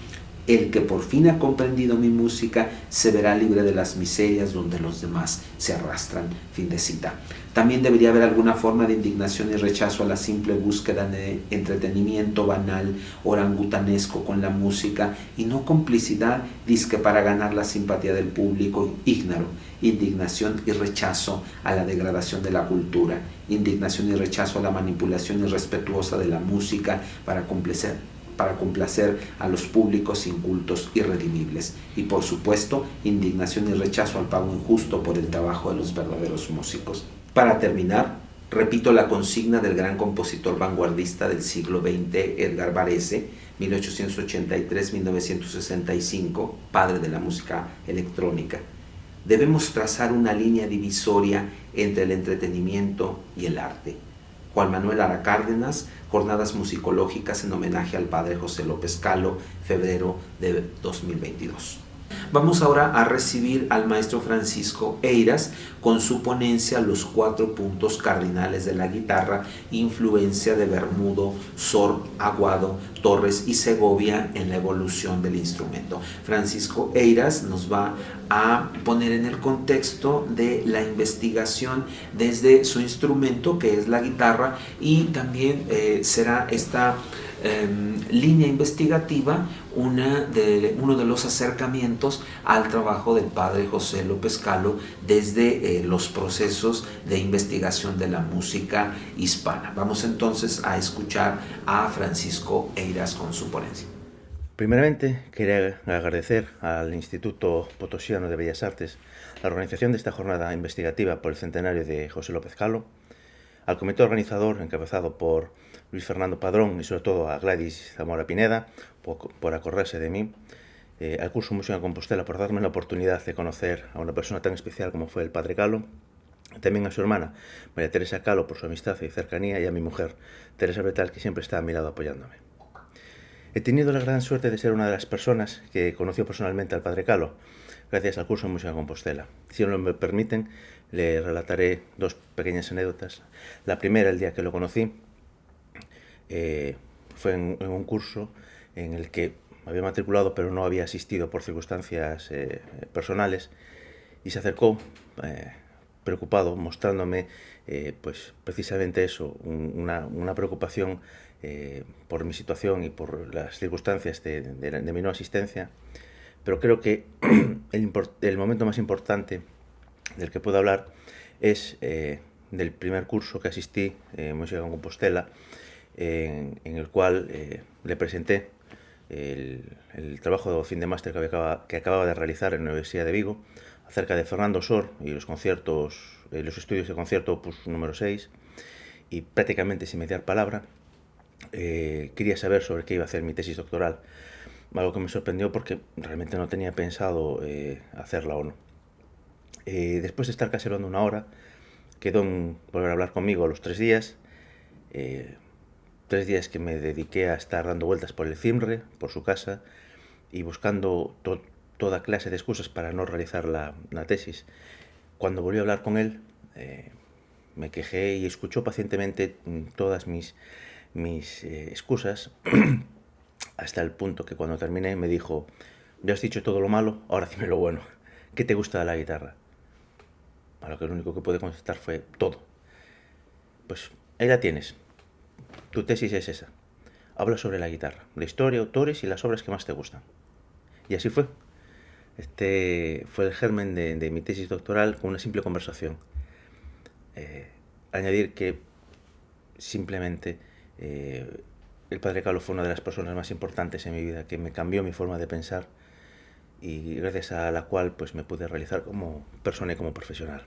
el que por fin ha comprendido mi música se verá libre de las miserias donde los demás se arrastran. Fin de cita. También debería haber alguna forma de indignación y rechazo a la simple búsqueda de entretenimiento banal, orangutanesco con la música, y no complicidad disque para ganar la simpatía del público ígnaro. Indignación y rechazo a la degradación de la cultura, indignación y rechazo a la manipulación irrespetuosa de la música para complacer a los públicos incultos y redimibles, y por supuesto indignación y rechazo al pago injusto por el trabajo de los verdaderos músicos. Para terminar, repito la consigna del gran compositor vanguardista del siglo XX, Edgar Varese, 1883-1965, padre de la música electrónica. Debemos trazar una línea divisoria entre el entretenimiento y el arte. Juan Manuel Lara Cárdenas, Jornadas Musicológicas en homenaje al padre José López Calo, febrero de 2022. Vamos ahora a recibir al maestro Francisco Eiras con su ponencia Los 4 puntos cardinales de la guitarra, influencia de Bermudo, Sor, Aguado, Torres y Segovia en la evolución del instrumento. Francisco Eiras nos va a poner en el contexto de la investigación desde su instrumento, que es la guitarra, y también será esta línea investigativa uno de los acercamientos al trabajo del padre José López Calo desde los procesos de investigación de la música hispana. Vamos entonces a escuchar a Francisco Eiras con su ponencia. Primeramente, quería agradecer al Instituto Potosiano de Bellas Artes la organización de esta jornada investigativa por el centenario de José López Calo, al comité organizador encabezado por Luis Fernando Padrón y sobre todo a Gladys Zamora Pineda por acordarse de mí, al curso Música en Compostela por darme la oportunidad de conocer a una persona tan especial como fue el padre Calo, también a su hermana María Teresa Calo por su amistad y cercanía y a mi mujer Teresa Bretal, que siempre está a mi lado apoyándome. He tenido la gran suerte de ser una de las personas que conoció personalmente al padre Calo, gracias al curso de Música en Compostela. Si no me permiten, le relataré dos pequeñas anécdotas. La primera, el día que lo conocí, fue en un curso en el que me había matriculado pero no había asistido por circunstancias personales, y se acercó preocupado, mostrándome pues precisamente eso, una preocupación por mi situación y por las circunstancias de mi no asistencia. Pero creo que el momento más importante del que puedo hablar es del primer curso que asistí, Música en Compostela, en el cual le presenté el trabajo de fin de máster que acababa de realizar en la Universidad de Vigo acerca de Fernando Sor y los estudios de concierto opus número 6, y prácticamente sin mediar palabra quería saber sobre qué iba a hacer mi tesis doctoral, algo que me sorprendió porque realmente no tenía pensado hacerla o no. Después de estar casi hablando una hora, quedó en volver a hablar conmigo a los 3 días, 3 días que me dediqué a estar dando vueltas por el CIMRE, por su casa, y buscando toda clase de excusas para no realizar la tesis. Cuando volví a hablar con él, me quejé y escuchó pacientemente todas mis excusas, hasta el punto que cuando terminé me dijo: ya has dicho todo lo malo, ahora dime lo bueno. ¿Qué te gusta de la guitarra? A lo que lo único que pude contestar fue todo. Pues ahí la tienes. Tu tesis es esa. Habla sobre la guitarra, la historia, autores y las obras que más te gustan. Y así fue. Este fue el germen de mi tesis doctoral, con una simple conversación. Añadir que simplemente el padre Calo fue una de las personas más importantes en mi vida, que me cambió mi forma de pensar y gracias a la cual pues me pude realizar como persona y como profesional.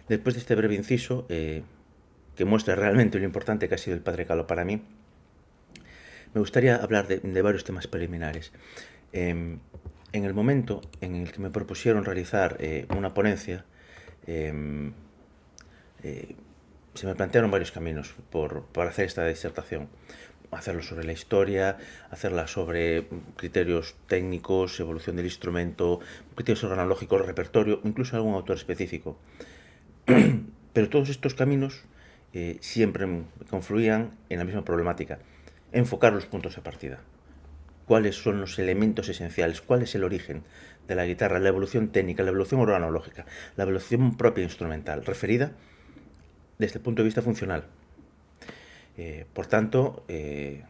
Después de este breve inciso, que muestra realmente lo importante que ha sido el padre Calo para mí, me gustaría hablar de varios temas preliminares. En el momento en el que me propusieron realizar una ponencia, se me plantearon varios caminos para hacer esta disertación. Hacerlo sobre la historia, hacerla sobre criterios técnicos, evolución del instrumento, criterios organológicos, repertorio, incluso algún autor específico. Pero todos estos caminos siempre confluían en la misma problemática: enfocar los puntos de partida. ¿Cuáles son los elementos esenciales? ¿Cuál es el origen de la guitarra? La evolución técnica, la evolución organológica, la evolución propia instrumental, referida desde el punto de vista funcional. Por tanto, en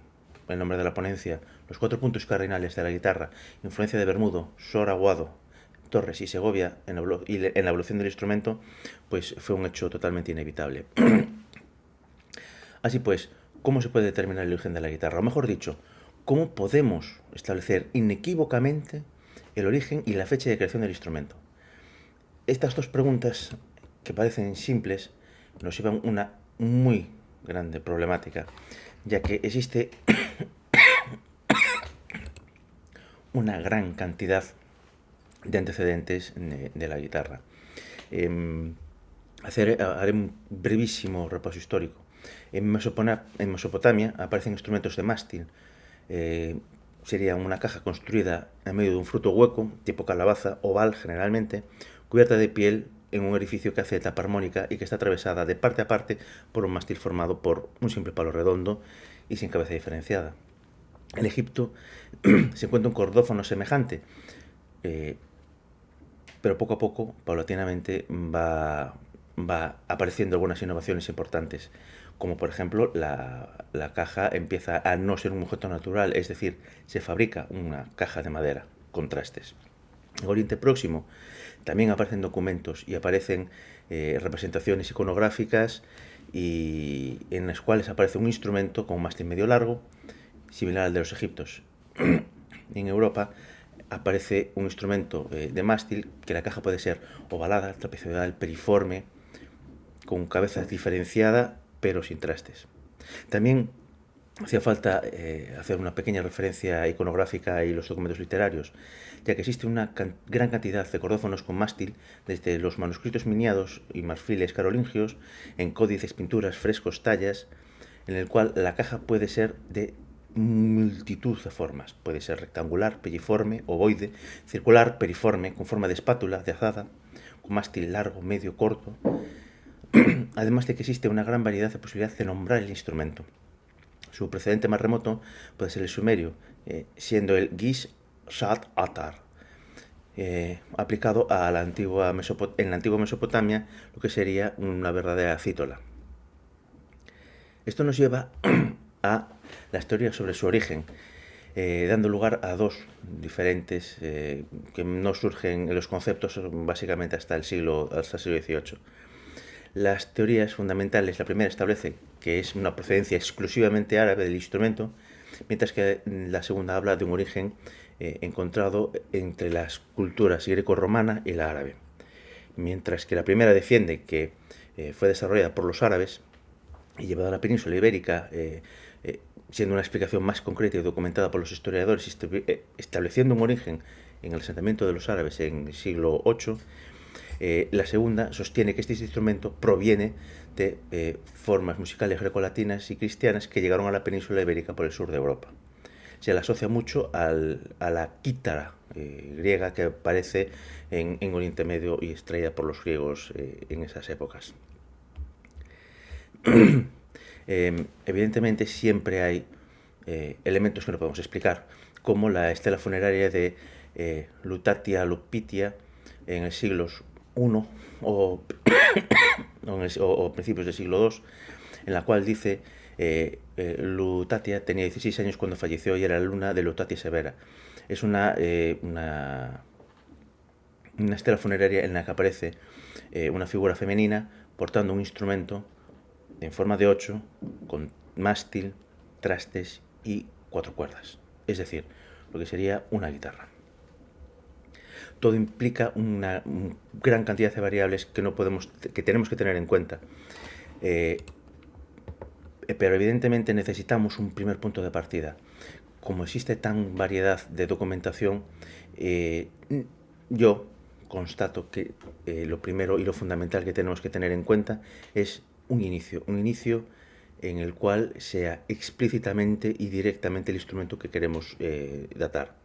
nombre de la ponencia, los 4 puntos cardinales de la guitarra: influencia de Bermudo, Sor, Aguado, Torres y Segovia en la evolución del instrumento, pues fue un hecho totalmente inevitable. Así pues, ¿cómo se puede determinar el origen de la guitarra? O mejor dicho, ¿cómo podemos establecer inequívocamente el origen y la fecha de creación del instrumento? Estas dos preguntas, que parecen simples, nos llevan a una muy grande problemática, ya que existe una gran cantidad de antecedentes de la guitarra. Haré un brevísimo repaso histórico. En Mesopotamia aparecen instrumentos de mástil. Sería una caja construida en medio de un fruto hueco, tipo calabaza, oval generalmente, cubierta de piel en un orificio que hace tapa armónica y que está atravesada de parte a parte por un mástil formado por un simple palo redondo y sin cabeza diferenciada. En Egipto se encuentra un cordófono semejante, pero poco a poco, paulatinamente, va apareciendo algunas innovaciones importantes, como por ejemplo la caja empieza a no ser un objeto natural, es decir, se fabrica una caja de madera con trastes. En Oriente Próximo también aparecen documentos y aparecen representaciones iconográficas y en las cuales aparece un instrumento con un mástil medio largo, similar al de los egipcios. En Europa aparece un instrumento de mástil que la caja puede ser ovalada, trapezoidal, periforme, con cabeza diferenciada pero sin trastes. También hacía falta hacer una pequeña referencia iconográfica y los documentos literarios, ya que existe una gran cantidad de cordófonos con mástil, desde los manuscritos miniados y marfiles carolingios, en códices, pinturas, frescos, tallas, en el cual la caja puede ser de multitud de formas. Puede ser rectangular, pelliforme, ovoide, circular, periforme, con forma de espátula, de azada, con mástil largo, medio, corto. Además de que existe una gran variedad de posibilidades de nombrar el instrumento. Su precedente más remoto puede ser el sumerio, siendo el Gish Shat Atar, aplicado a en la antigua Mesopotamia, lo que sería una verdadera cítola. Esto nos lleva a las teorías sobre su origen, dando lugar a dos diferentes que no surgen en los conceptos básicamente hasta el siglo XVIII. Las teorías fundamentales, la primera establece que es una procedencia exclusivamente árabe del instrumento, mientras que la segunda habla de un origen encontrado entre las culturas greco-romana y la árabe. Mientras que la primera defiende que fue desarrollada por los árabes y llevada a la península ibérica, siendo una explicación más concreta y documentada por los historiadores, estableciendo un origen en el asentamiento de los árabes en el siglo VIII, la segunda sostiene que este instrumento proviene de formas musicales grecolatinas y cristianas que llegaron a la península ibérica por el sur de Europa. Se la asocia mucho a la quítara griega que aparece en Oriente Medio y extraída por los griegos en esas épocas. Evidentemente siempre hay elementos que no podemos explicar, como la estela funeraria de Lutatia Lupitia en el siglo I o principios del siglo II, en la cual dice Lutatia tenía 16 años cuando falleció y era la luna de Lutatia Severa. Es una estela funeraria en la que aparece una figura femenina portando un instrumento en forma de 8, con mástil, trastes y 4 cuerdas, es decir, lo que sería una guitarra. Todo implica una gran cantidad de variables que tenemos que tener en cuenta, pero evidentemente necesitamos un primer punto de partida. Como existe tan variedad de documentación, yo constato que lo primero y lo fundamental que tenemos que tener en cuenta es un inicio en el cual sea explícitamente y directamente el instrumento que queremos datar.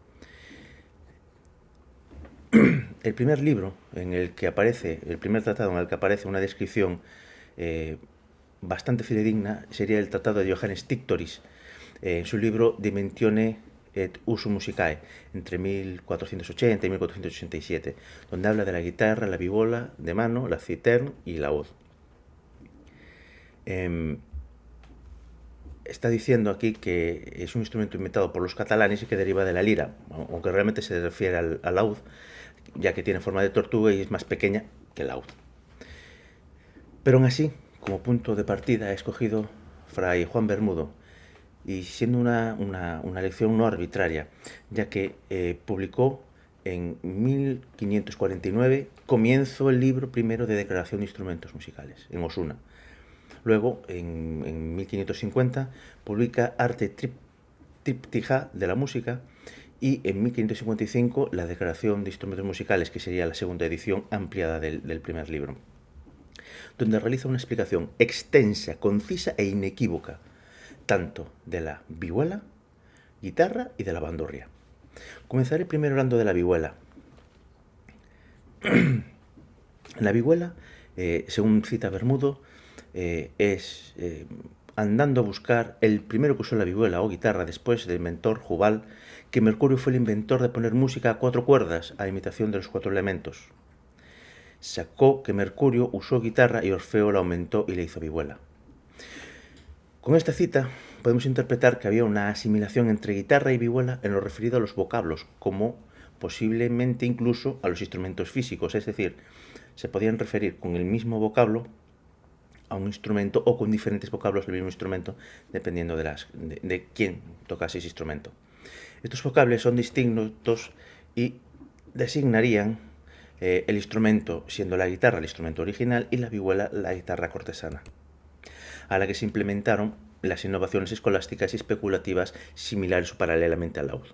El primer libro en el que aparece, el primer tratado en el que aparece una descripción bastante fidedigna sería el tratado de Johannes Tictoris, en su libro Dimensione et Uso Musicae, entre 1480 y 1487, donde habla de la guitarra, la vihuela de mano, la citern y la hoz. Está diciendo aquí que es un instrumento inventado por los catalanes y que deriva de la lira, aunque realmente se refiere al laúd, ya que tiene forma de tortuga y es más pequeña que el laúd. Pero aún así, como punto de partida, he escogido Fray Juan Bermudo, y siendo una elección no arbitraria, ya que publicó en 1549, comienzo el libro primero de declaración de instrumentos musicales, en Osuna. Luego, en 1550, publica Arte Tríptica de la música, y en 1555 la Declaración de Instrumentos Musicales, que sería la segunda edición ampliada del primer libro, donde realiza una explicación extensa, concisa e inequívoca, tanto de la vihuela, guitarra y de la bandurria. Comenzaré primero hablando de la vihuela. La vihuela, según cita Bermudo, es andando a buscar el primero que usó la vihuela o guitarra después del inventor Jubal, que Mercurio fue el inventor de poner música a 4 cuerdas a imitación de los 4 elementos. Sacó que Mercurio usó guitarra y Orfeo la aumentó y le hizo vihuela. Con esta cita podemos interpretar que había una asimilación entre guitarra y vihuela en lo referido a los vocablos, como posiblemente incluso a los instrumentos físicos, es decir, se podían referir con el mismo vocablo a un instrumento o con diferentes vocablos del mismo instrumento, dependiendo de quién tocase ese instrumento. Estos vocablos son distintos y designarían el instrumento, siendo la guitarra el instrumento original y la vihuela la guitarra cortesana, a la que se implementaron las innovaciones escolásticas y especulativas similares o paralelamente al laúd.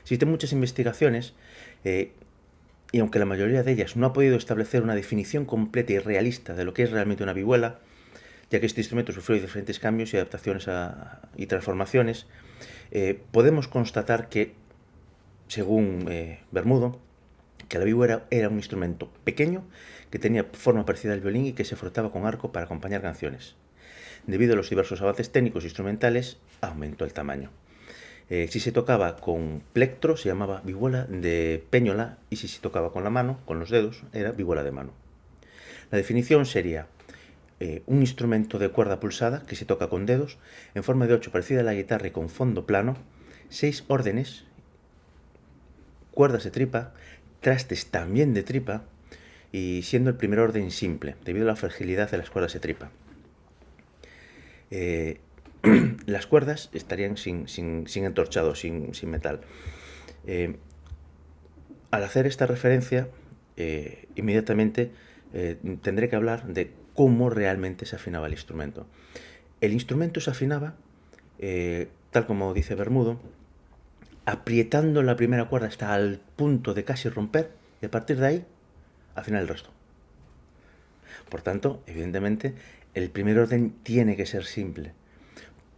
Existen muchas investigaciones y aunque la mayoría de ellas no ha podido establecer una definición completa y realista de lo que es realmente una vihuela, ya que este instrumento sufrió diferentes cambios y adaptaciones y transformaciones, podemos constatar que, según Bermudo, que la vihuela era un instrumento pequeño que tenía forma parecida al violín y que se frotaba con arco para acompañar canciones. Debido a los diversos avances técnicos e instrumentales, aumentó el tamaño. Si se tocaba con plectro se llamaba vihuela de peñola y si se tocaba con la mano, con los dedos, era vihuela de mano. La definición sería un instrumento de cuerda pulsada que se toca con dedos en forma de 8 parecida a la guitarra y con fondo plano, 6 órdenes, cuerdas de tripa, trastes también de tripa y siendo el primer orden simple debido a la fragilidad de las cuerdas de tripa. Las cuerdas estarían sin entorchado, sin metal. Al hacer esta referencia, inmediatamente tendré que hablar de cómo realmente se afinaba el instrumento. El instrumento se afinaba, tal como dice Bermudo, aprietando la primera cuerda hasta el punto de casi romper y a partir de ahí afinar el resto. Por tanto, evidentemente, el primer orden tiene que ser simple,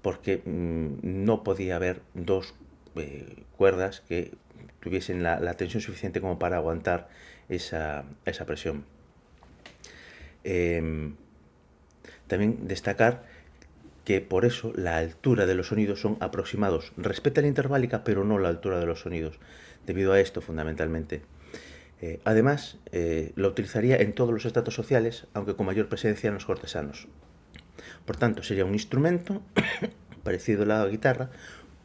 porque no podía haber dos cuerdas que tuviesen la tensión suficiente como para aguantar esa presión. También destacar que por eso la altura de los sonidos son aproximados. Respeta la interválica, pero no la altura de los sonidos, debido a esto fundamentalmente. Además, lo utilizaría en todos los estratos sociales, aunque con mayor presencia en los cortesanos. Por tanto, sería un instrumento parecido a la guitarra,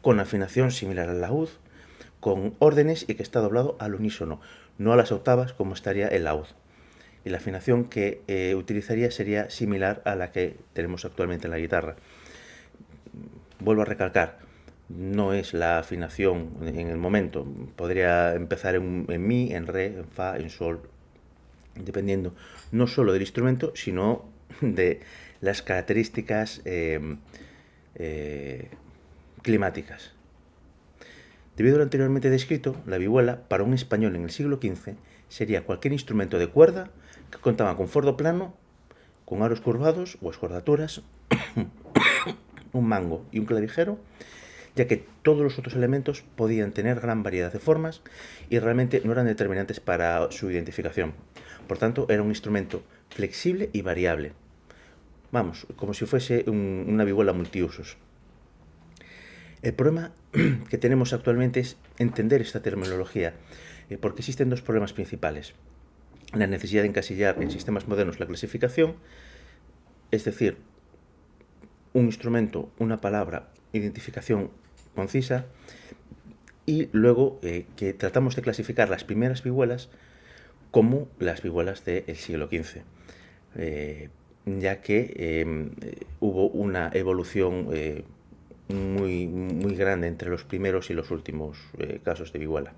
con afinación similar al laúd, con órdenes y que está doblado al unísono, no a las octavas como estaría el laúd. Y la afinación que utilizaría sería similar a la que tenemos actualmente en la guitarra. Vuelvo a recalcar, no es la afinación en el momento, podría empezar en mi, en re, en fa, en sol, dependiendo no solo del instrumento, sino de las características climáticas. Debido a lo anteriormente descrito, la vihuela, para un español en el siglo XV, sería cualquier instrumento de cuerda que contaba con fordo plano, con aros curvados o escordaturas, un mango y un clavijero, ya que todos los otros elementos podían tener gran variedad de formas y realmente no eran determinantes para su identificación. Por tanto, era un instrumento flexible y variable. Vamos, como si fuese una vihuela multiusos. El problema que tenemos actualmente es entender esta terminología, porque existen dos problemas principales. La necesidad de encasillar en sistemas modernos la clasificación, es decir, un instrumento, una palabra, identificación concisa, y luego que tratamos de clasificar las primeras vihuelas como las vihuelas del siglo XV, ya que hubo una evolución muy grande entre los primeros y los últimos casos de vihuela.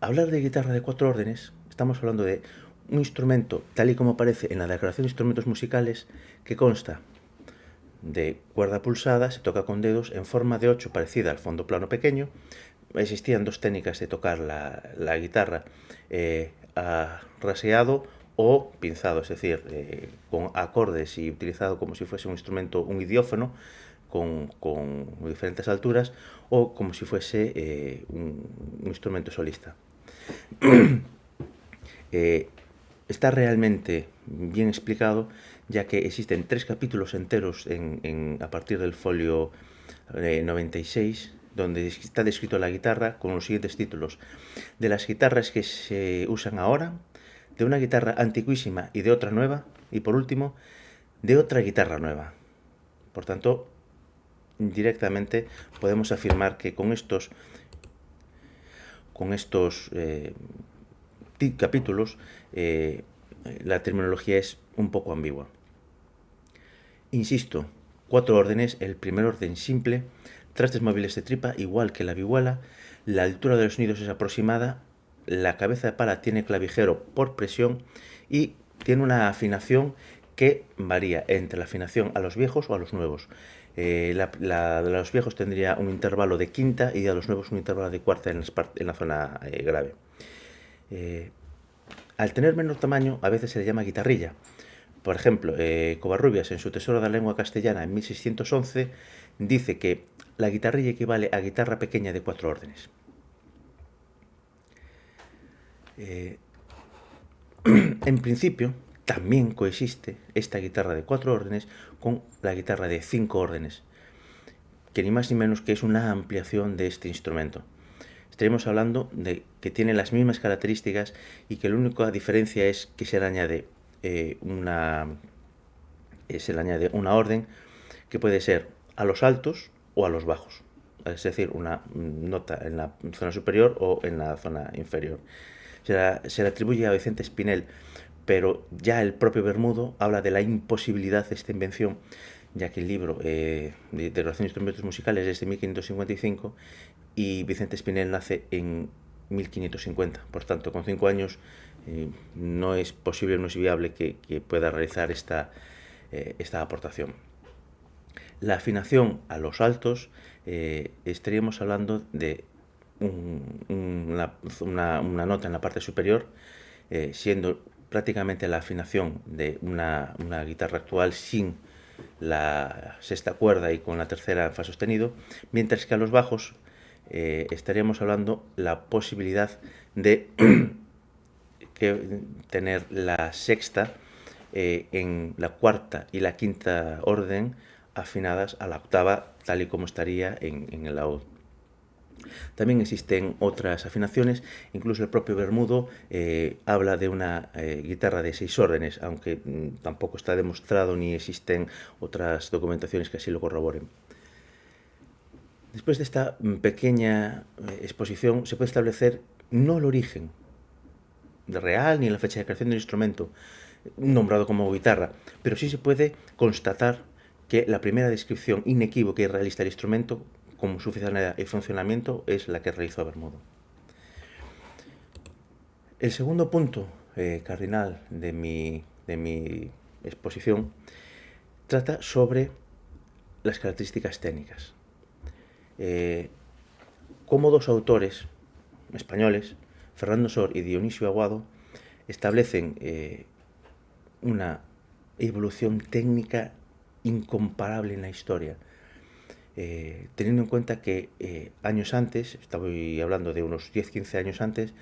Hablar de guitarra de 4 órdenes, estamos hablando de un instrumento, tal y como aparece en la Declaración de Instrumentos Musicales, que consta de cuerda pulsada, se toca con dedos en forma de 8 parecida al fondo plano pequeño. Existían dos técnicas de tocar la guitarra, raseado o pinzado, es decir, con acordes y utilizado como si fuese un instrumento, un idiófono, con diferentes alturas, o como si fuese un instrumento solista. Está realmente bien explicado, ya que existen 3 capítulos enteros a partir del folio 96, donde está descrito la guitarra con los siguientes títulos: de las guitarras que se usan ahora, de una guitarra antiquísima y de otra nueva, y por último, de otra guitarra nueva. Por tanto, directamente podemos afirmar que con estos capítulos la terminología es un poco ambigua. Insisto, 4 órdenes: el primer orden simple, trastes móviles de tripa igual que la vihuela, la altura de los nidos es aproximada, la cabeza de pala tiene clavijero por presión y tiene una afinación que varía entre la afinación a los viejos o a los nuevos. La de los viejos tendría un intervalo de quinta y a los nuevos un intervalo de cuarta en la zona grave. Al tener menor tamaño, a veces se le llama guitarrilla. Por ejemplo, Covarrubias, en su Tesoro de la Lengua Castellana, en 1611, dice que la guitarrilla equivale a guitarra pequeña de 4 órdenes. En principio, también coexiste esta guitarra de 4 órdenes con la guitarra de 5 órdenes, que ni más ni menos que es una ampliación de este instrumento. Estaríamos hablando de que tiene las mismas características y que la única diferencia es que se le añade una orden que puede ser a los altos o a los bajos, es decir, una nota en la zona superior o en la zona inferior. Se le atribuye a Vicente Espinel, pero ya el propio Bermudo habla de la imposibilidad de esta invención, ya que el libro de Relación de Instrumentos Musicales es de 1555 y Vicente Espinel nace en 1550. Por tanto, con 5 años no es posible, no es viable que pueda realizar esta aportación. La afinación a los altos, estaríamos hablando de una nota en la parte superior, siendo prácticamente la afinación de una guitarra actual sin la sexta cuerda y con la tercera en fa sostenido, mientras que a los bajos estaríamos hablando la posibilidad de tener la sexta en la cuarta y la quinta orden afinadas a la octava, tal y como estaría en el laúd. También existen otras afinaciones, incluso el propio Bermudo habla de una guitarra de 6 órdenes, aunque tampoco está demostrado ni existen otras documentaciones que así lo corroboren. Después de esta pequeña exposición se puede establecer no el origen real ni la fecha de creación del instrumento nombrado como guitarra, pero sí se puede constatar que la primera descripción inequívoca y realista del instrumento como su funcionalidad y funcionamiento es la que realizó Bermudo. El segundo punto cardinal de mi exposición trata sobre las características técnicas. Como dos autores españoles, Fernando Sor y Dionisio Aguado, establecen una evolución técnica incomparable en la historia, teniendo en cuenta que años antes, estoy hablando de unos 10-15 años antes,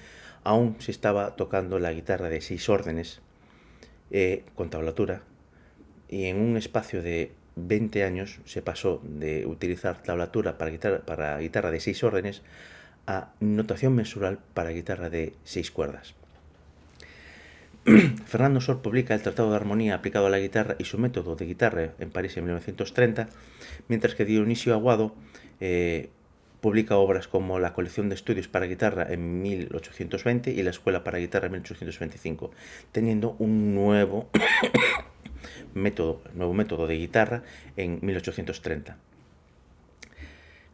aún se estaba tocando la guitarra de 6 órdenes con tablatura, y en un espacio de 20 años se pasó de utilizar tablatura para guitarra de 6 órdenes a notación mensural para guitarra de 6 cuerdas. Fernando Sor publica el Tratado de Armonía aplicado a la guitarra y su método de guitarra en París en 1930, mientras que Dionisio Aguado publica obras como la Colección de Estudios para Guitarra en 1820 y la Escuela para Guitarra en 1825, teniendo un nuevo método de guitarra en 1830.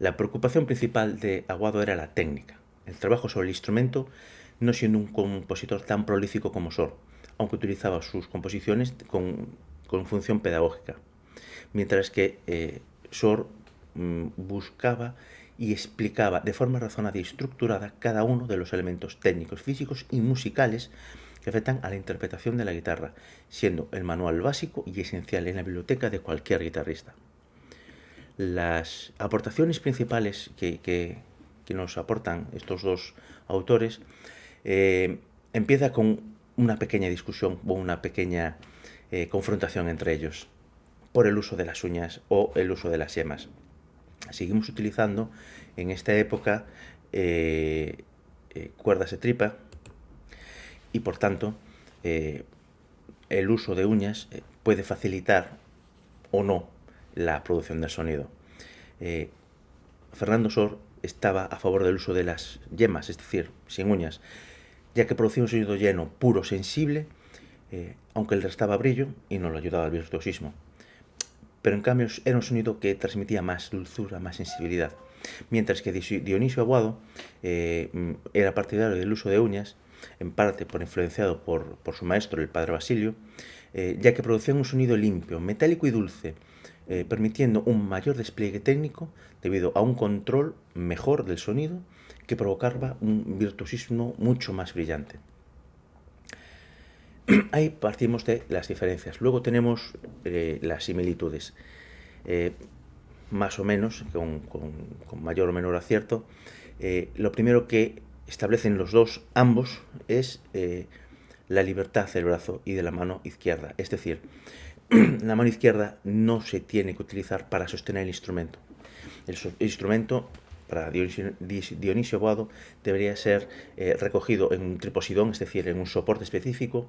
La preocupación principal de Aguado era la técnica, el trabajo sobre el instrumento, no siendo un compositor tan prolífico como Sor, aunque utilizaba sus composiciones con función pedagógica, mientras que Sor buscaba y explicaba de forma razonada y estructurada cada uno de los elementos técnicos, físicos y musicales que afectan a la interpretación de la guitarra, siendo el manual básico y esencial en la biblioteca de cualquier guitarrista. Las aportaciones principales que nos aportan estos dos autores empieza con una pequeña discusión o una pequeña confrontación entre ellos por el uso de las uñas o el uso de las yemas. Seguimos utilizando en esta época cuerdas de tripa y por tanto el uso de uñas puede facilitar o no la producción del sonido. Fernando Sor estaba a favor del uso de las yemas, es decir, sin uñas, ya que producía un sonido lleno, puro, sensible, aunque le restaba brillo y no lo ayudaba al virtuosismo. Pero en cambio era un sonido que transmitía más dulzura, más sensibilidad. Mientras que Dionisio Aguado era partidario del uso de uñas, en parte influenciado por su maestro, el padre Basilio, ya que producían un sonido limpio, metálico y dulce, permitiendo un mayor despliegue técnico debido a un control mejor del sonido que provocaba un virtuosismo mucho más brillante. Ahí partimos de las diferencias. Luego tenemos las similitudes. Más o menos, con mayor o menor acierto. Lo primero que establecen los dos, ambos, es la libertad del brazo y de la mano izquierda. Es decir, la mano izquierda no se tiene que utilizar para sostener el instrumento. El instrumento, para Dionisio Aguado, debería ser recogido en un triposidón, es decir, en un soporte específico,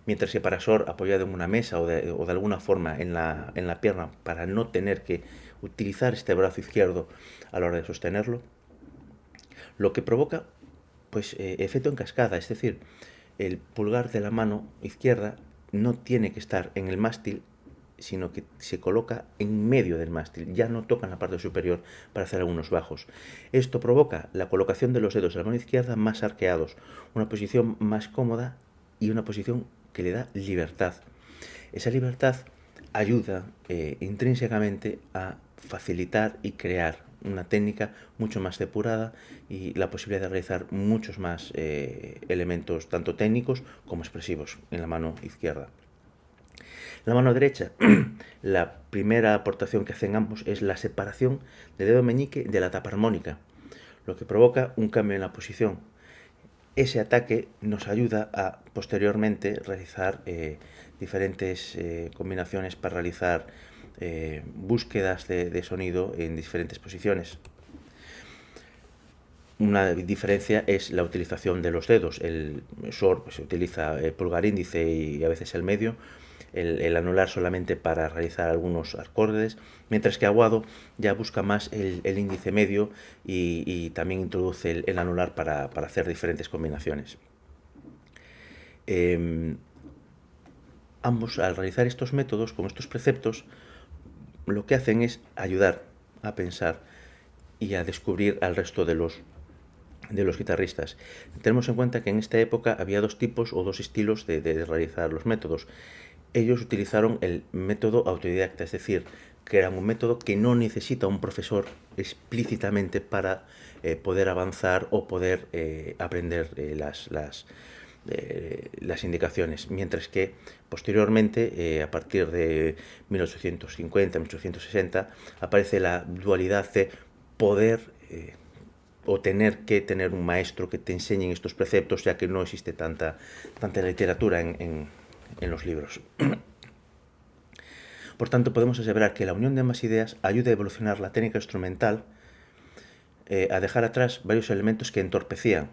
mientras que para Sor, apoyado en una mesa o de alguna forma en la pierna, para no tener que utilizar este brazo izquierdo a la hora de sostenerlo, lo que provoca pues efecto en cascada, es decir, el pulgar de la mano izquierda no tiene que estar en el mástil, sino que se coloca en medio del mástil, ya no toca en la parte superior para hacer algunos bajos. Esto provoca la colocación de los dedos de la mano izquierda más arqueados, una posición más cómoda y una posición que le da libertad. Esa libertad ayuda intrínsecamente a facilitar y crear una técnica mucho más depurada y la posibilidad de realizar muchos más elementos, tanto técnicos como expresivos, en la mano izquierda. La mano derecha, la primera aportación que hacen ambos es la separación del dedo meñique de la tapa armónica, lo que provoca un cambio en la posición. Ese ataque nos ayuda a posteriormente realizar diferentes combinaciones para realizar búsquedas de sonido en diferentes posiciones. Una diferencia es la utilización de los dedos. El Sor pues, utiliza el pulgar índice y a veces el medio, el anular solamente para realizar algunos acordes, mientras que Aguado ya busca más el índice medio y también introduce el anular para hacer diferentes combinaciones. Ambos, al realizar estos métodos, con estos preceptos, lo que hacen es ayudar a pensar y a descubrir al resto de los guitarristas. Tenemos en cuenta que en esta época había dos tipos o dos estilos de realizar los métodos. Ellos utilizaron el método autodidacta, es decir, que era un método que no necesita un profesor explícitamente para poder avanzar o poder aprender las indicaciones, mientras que posteriormente, a partir de 1850-1860, aparece la dualidad de poder o tener que tener un maestro que te enseñe estos preceptos, ya que no existe tanta literatura en los libros. Por tanto, podemos aseverar que la unión de ambas ideas ayuda a evolucionar la técnica instrumental, a dejar atrás varios elementos que entorpecían,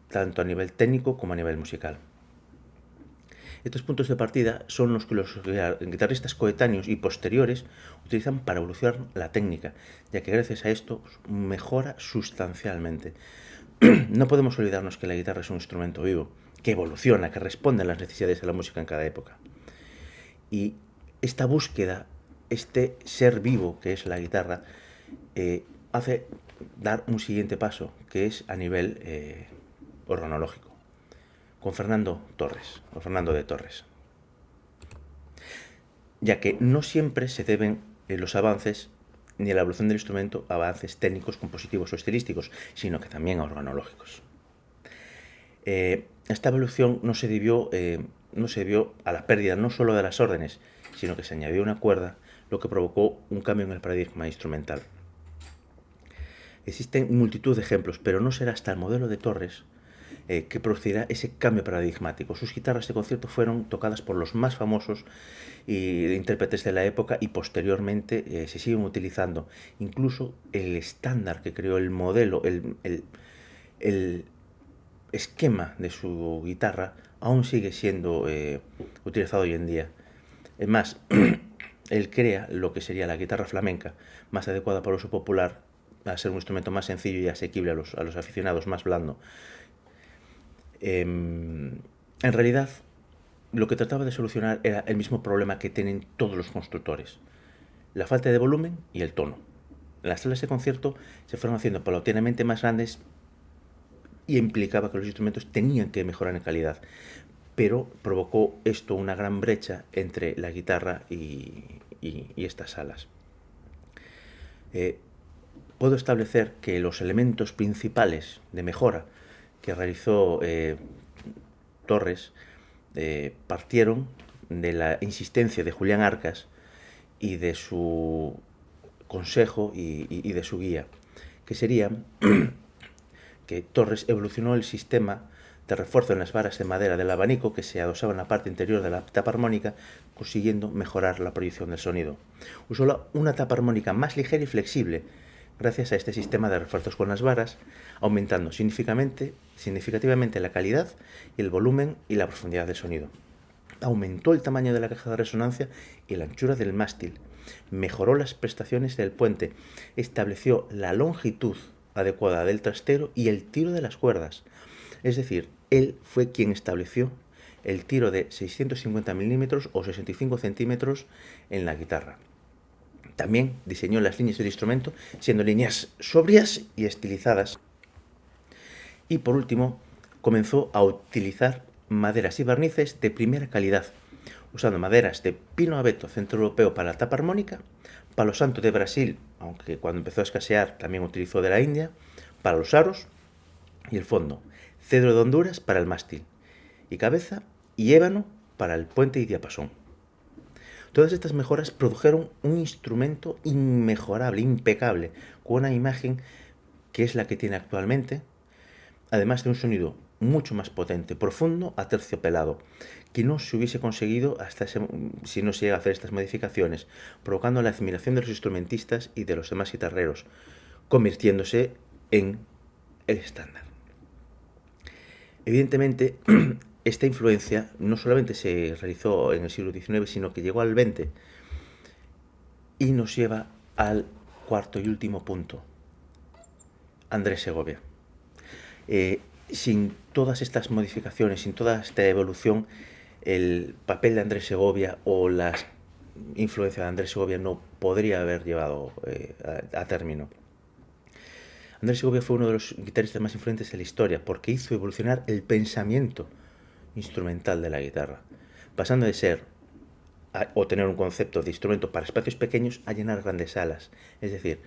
tanto a nivel técnico como a nivel musical. Estos puntos de partida son los que los guitarristas coetáneos y posteriores utilizan para evolucionar la técnica, ya que gracias a esto mejora sustancialmente. No podemos olvidarnos que la guitarra es un instrumento vivo, que evoluciona, que responde a las necesidades de la música en cada época. Y esta búsqueda, este ser vivo que es la guitarra, hace dar un siguiente paso, que es a nivel organológico, con Fernando de Torres. Ya que no siempre se deben los avances ni la evolución del instrumento a avances técnicos, compositivos o estilísticos, sino que también a organológicos. Esta evolución no se debió a la pérdida no solo de las órdenes, sino que se añadió una cuerda, lo que provocó un cambio en el paradigma instrumental. Existen multitud de ejemplos, pero no será hasta el modelo de Torres que producirá ese cambio paradigmático. Sus guitarras de concierto fueron tocadas por los más famosos intérpretes de la época y posteriormente se siguen utilizando. Incluso el estándar que creó el modelo, el esquema de su guitarra aún sigue siendo utilizado hoy en día. Es más, él crea lo que sería la guitarra flamenca, más adecuada para el uso popular, a ser un instrumento más sencillo y asequible a los aficionados, más blando. En realidad, lo que trataba de solucionar era el mismo problema que tienen todos los constructores: la falta de volumen y el tono. Las salas de concierto se fueron haciendo paulatinamente más grandes y implicaba que los instrumentos tenían que mejorar en calidad, pero provocó esto una gran brecha entre la guitarra y estas salas. Puedo establecer que los elementos principales de mejora que realizó Torres partieron de la insistencia de Julián Arcas y de su consejo y de su guía, que sería que Torres evolucionó el sistema de refuerzo en las varas de madera del abanico que se adosaba en la parte interior de la tapa armónica, consiguiendo mejorar la proyección del sonido. Usó una tapa armónica más ligera y flexible gracias a este sistema de refuerzos con las varas, aumentando significativamente la calidad, el volumen y la profundidad del sonido. Aumentó el tamaño de la caja de resonancia y la anchura del mástil, mejoró las prestaciones del puente, estableció la longitud adecuada del trastero y el tiro de las cuerdas. Es decir, él fue quien estableció el tiro de 650 milímetros o 65 centímetros en la guitarra. También diseñó las líneas del instrumento, siendo líneas sobrias y estilizadas. Y por último, comenzó a utilizar maderas y barnices de primera calidad, usando maderas de pino abeto centroeuropeo para la tapa armónica, palo santo de Brasil, aunque cuando empezó a escasear también utilizó de la India, para los aros y el fondo, cedro de Honduras para el mástil, y cabeza y ébano para el puente y diapasón. Todas estas mejoras produjeron un instrumento inmejorable, impecable, con una imagen que es la que tiene actualmente, además de un sonido mucho más potente, profundo, aterciopelado, que no se hubiese conseguido si no se llega a hacer estas modificaciones, provocando la admiración de los instrumentistas y de los demás guitarreros, convirtiéndose en el estándar. Evidentemente, esta influencia no solamente se realizó en el siglo XIX, sino que llegó al XX y nos lleva al cuarto y último punto: Andrés Segovia. Sin todas estas modificaciones, sin toda esta evolución, el papel de Andrés Segovia o la influencia de Andrés Segovia no podría haber llevado a término. Andrés Segovia fue uno de los guitarristas más influyentes de la historia porque hizo evolucionar el pensamiento instrumental de la guitarra, pasando de ser o tener un concepto de instrumento para espacios pequeños a llenar grandes salas, es decir,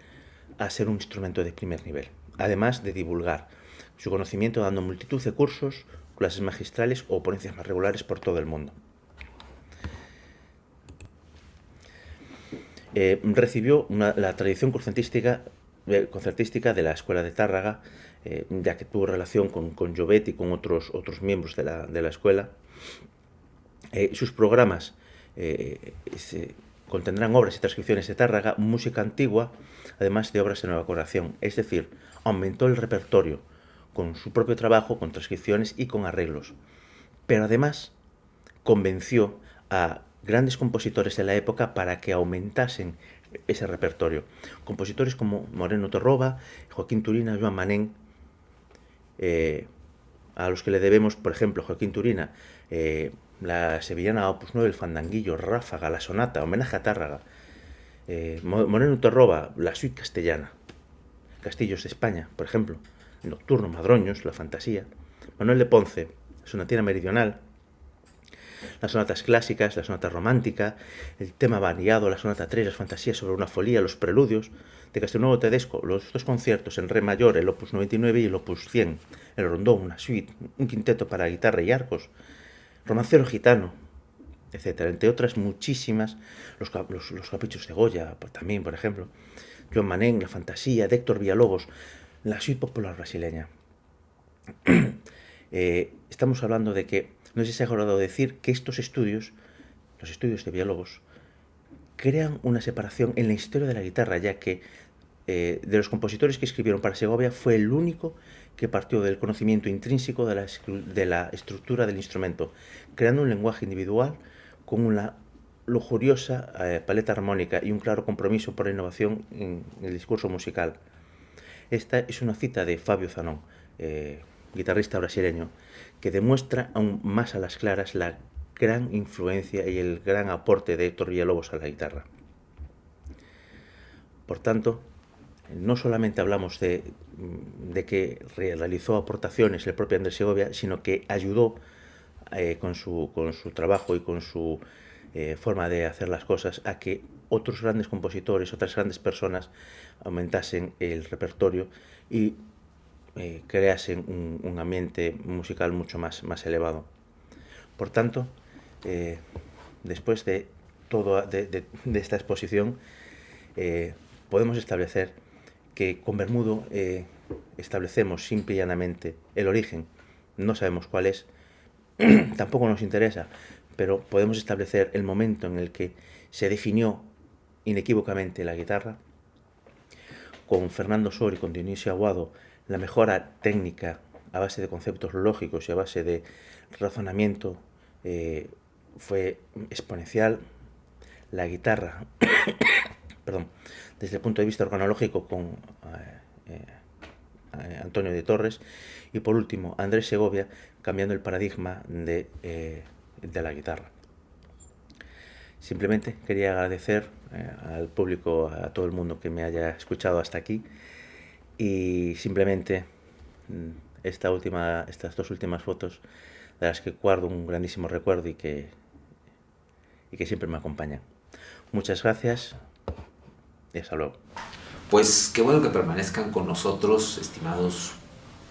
a ser un instrumento de primer nivel, además de divulgar su conocimiento dando multitud de cursos, clases magistrales o ponencias más regulares por todo el mundo. Recibió la tradición concertística de la Escuela de Tárraga, ya que tuvo relación con Llobet y con otros miembros de la escuela. Sus programas contendrán obras y transcripciones de Tárraga, música antigua, además de obras de nueva creación, es decir, aumentó el repertorio con su propio trabajo, con transcripciones y con arreglos. Pero además convenció a grandes compositores de la época para que aumentasen ese repertorio. Compositores como Moreno Torroba, Joaquín Turina, Joan Manén, a los que le debemos, por ejemplo, Joaquín Turina, la sevillana Opus 9, el Fandanguillo, Ráfaga, la Sonata, homenaje a Tárraga. Moreno Torroba, la suite castellana. Castillos de España, por ejemplo. Nocturno, Madroños, la Fantasía. Manuel de Ponce, Sonatina Meridional. Las sonatas clásicas, la sonata romántica, el tema variado, la sonata 3, las fantasías sobre una folía, los preludios. De Castelnuovo Tedesco, los dos conciertos en re mayor, el opus 99 y el opus 100. El rondón, una suite, un quinteto para guitarra y arcos. Romancero gitano, etc. Entre otras muchísimas, los caprichos de Goya, también, por ejemplo. Joan Manén, la Fantasía, de Héctor Villalobos, la suite popular brasileña. Estamos hablando de que, no sé si se ha acordado de decir, que estos estudios, los estudios de Villalobos, crean una separación en la historia de la guitarra, ya que de los compositores que escribieron para Segovia fue el único que partió del conocimiento intrínseco de la estructura del instrumento, creando un lenguaje individual con una lujuriosa paleta armónica y un claro compromiso por la innovación en el discurso musical. Esta es una cita de Fabio Zanón, guitarrista brasileño, que demuestra aún más a las claras la gran influencia y el gran aporte de Héctor Villalobos a la guitarra. Por tanto, no solamente hablamos de que realizó aportaciones el propio Andrés Segovia, sino que ayudó con su trabajo y con su forma de hacer las cosas a que otros grandes compositores, otras grandes personas aumentasen el repertorio y creasen un ambiente musical mucho más elevado. Por tanto, después de esta exposición, podemos establecer que con Bermudo establecemos simple y llanamente el origen. No sabemos cuál es, tampoco nos interesa, pero podemos establecer el momento en el que se definió inequívocamente la guitarra. Con Fernando Sor y con Dionisio Aguado, la mejora técnica a base de conceptos lógicos y a base de razonamiento fue exponencial. La guitarra, perdón, desde el punto de vista organológico con Antonio de Torres, y por último Andrés Segovia cambiando el paradigma de la guitarra. Simplemente quería agradecer al público, a todo el mundo que me haya escuchado hasta aquí, y simplemente estas dos últimas fotos de las que guardo un grandísimo recuerdo y que siempre me acompañan. Muchas gracias y hasta luego. Pues qué bueno que permanezcan con nosotros, estimados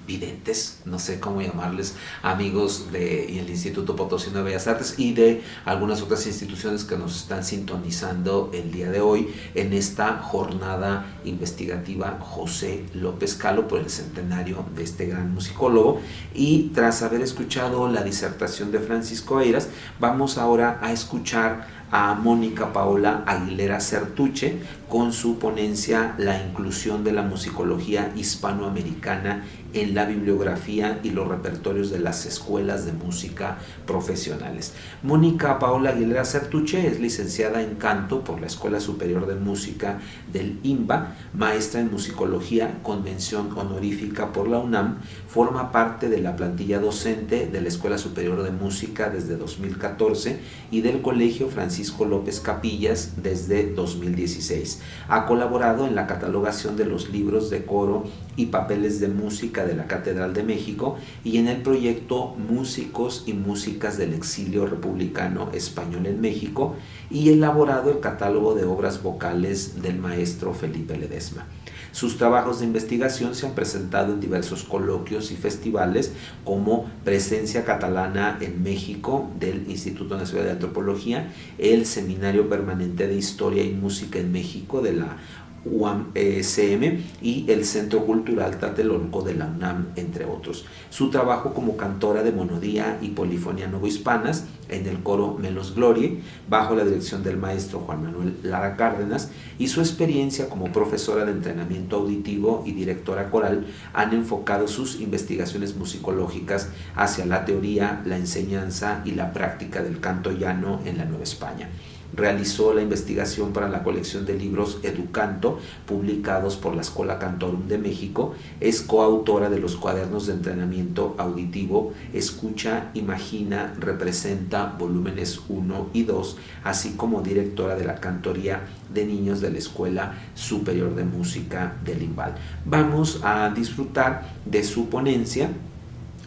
videntes, no sé cómo llamarles, amigos del Instituto Potosino de Bellas Artes y de algunas otras instituciones que nos están sintonizando el día de hoy en esta jornada investigativa José López Calo por el centenario de este gran musicólogo. Y tras haber escuchado la disertación de Francisco Eiras, vamos ahora a escuchar a Mónica Paola Aguilera Certuche con su ponencia La inclusión de la musicología hispanoamericana en la bibliografía y los repertorios de las escuelas de música profesionales. Mónica Paola Aguilera Certuche es licenciada en canto por la Escuela Superior de Música del IMBA, maestra en musicología con mención honorífica por la UNAM, forma parte de la plantilla docente de la Escuela Superior de Música desde 2014 y del Colegio Francisco López Capillas desde 2016. Ha colaborado en la catalogación de los libros de coro y papeles de música de la Catedral de México y en el proyecto Músicos y Músicas del Exilio Republicano Español en México, y elaborado el catálogo de obras vocales del maestro Felipe Ledesma. Sus trabajos de investigación se han presentado en diversos coloquios y festivales como Presencia Catalana en México del Instituto Nacional de Antropología, el Seminario Permanente de Historia y Música en México de la UAM-SM y el Centro Cultural Tlatelolco de la UNAM, entre otros. Su trabajo como cantora de monodía y polifonía novohispanas en el coro Melos Glorie, bajo la dirección del maestro Juan Manuel Lara Cárdenas, y su experiencia como profesora de entrenamiento auditivo y directora coral han enfocado sus investigaciones musicológicas hacia la teoría, la enseñanza y la práctica del canto llano en la Nueva España. Realizó la investigación para la colección de libros Educanto, publicados por la Escola Cantorum de México. Es coautora de los cuadernos de entrenamiento auditivo Escucha, Imagina, Representa, volúmenes 1 y 2, así como directora de la cantoría de niños de la Escuela Superior de Música del IMBAL. Vamos a disfrutar de su ponencia,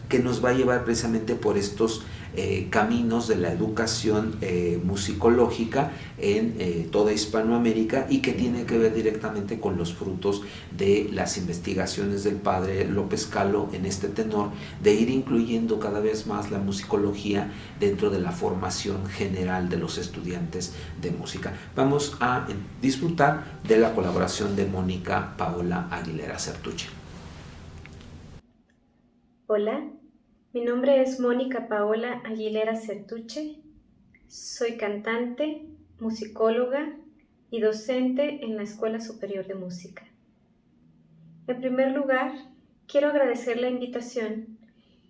que nos va a llevar precisamente por estos caminos de la educación musicológica en toda Hispanoamérica, y que tiene que ver directamente con los frutos de las investigaciones del padre López Calo en este tenor de ir incluyendo cada vez más la musicología dentro de la formación general de los estudiantes de música. Vamos a disfrutar de la colaboración de Mónica Paola Aguilera Certuche. Hola, mi nombre es Mónica Paola Aguilera Certuche. Soy cantante, musicóloga y docente en la Escuela Superior de Música. En primer lugar, quiero agradecer la invitación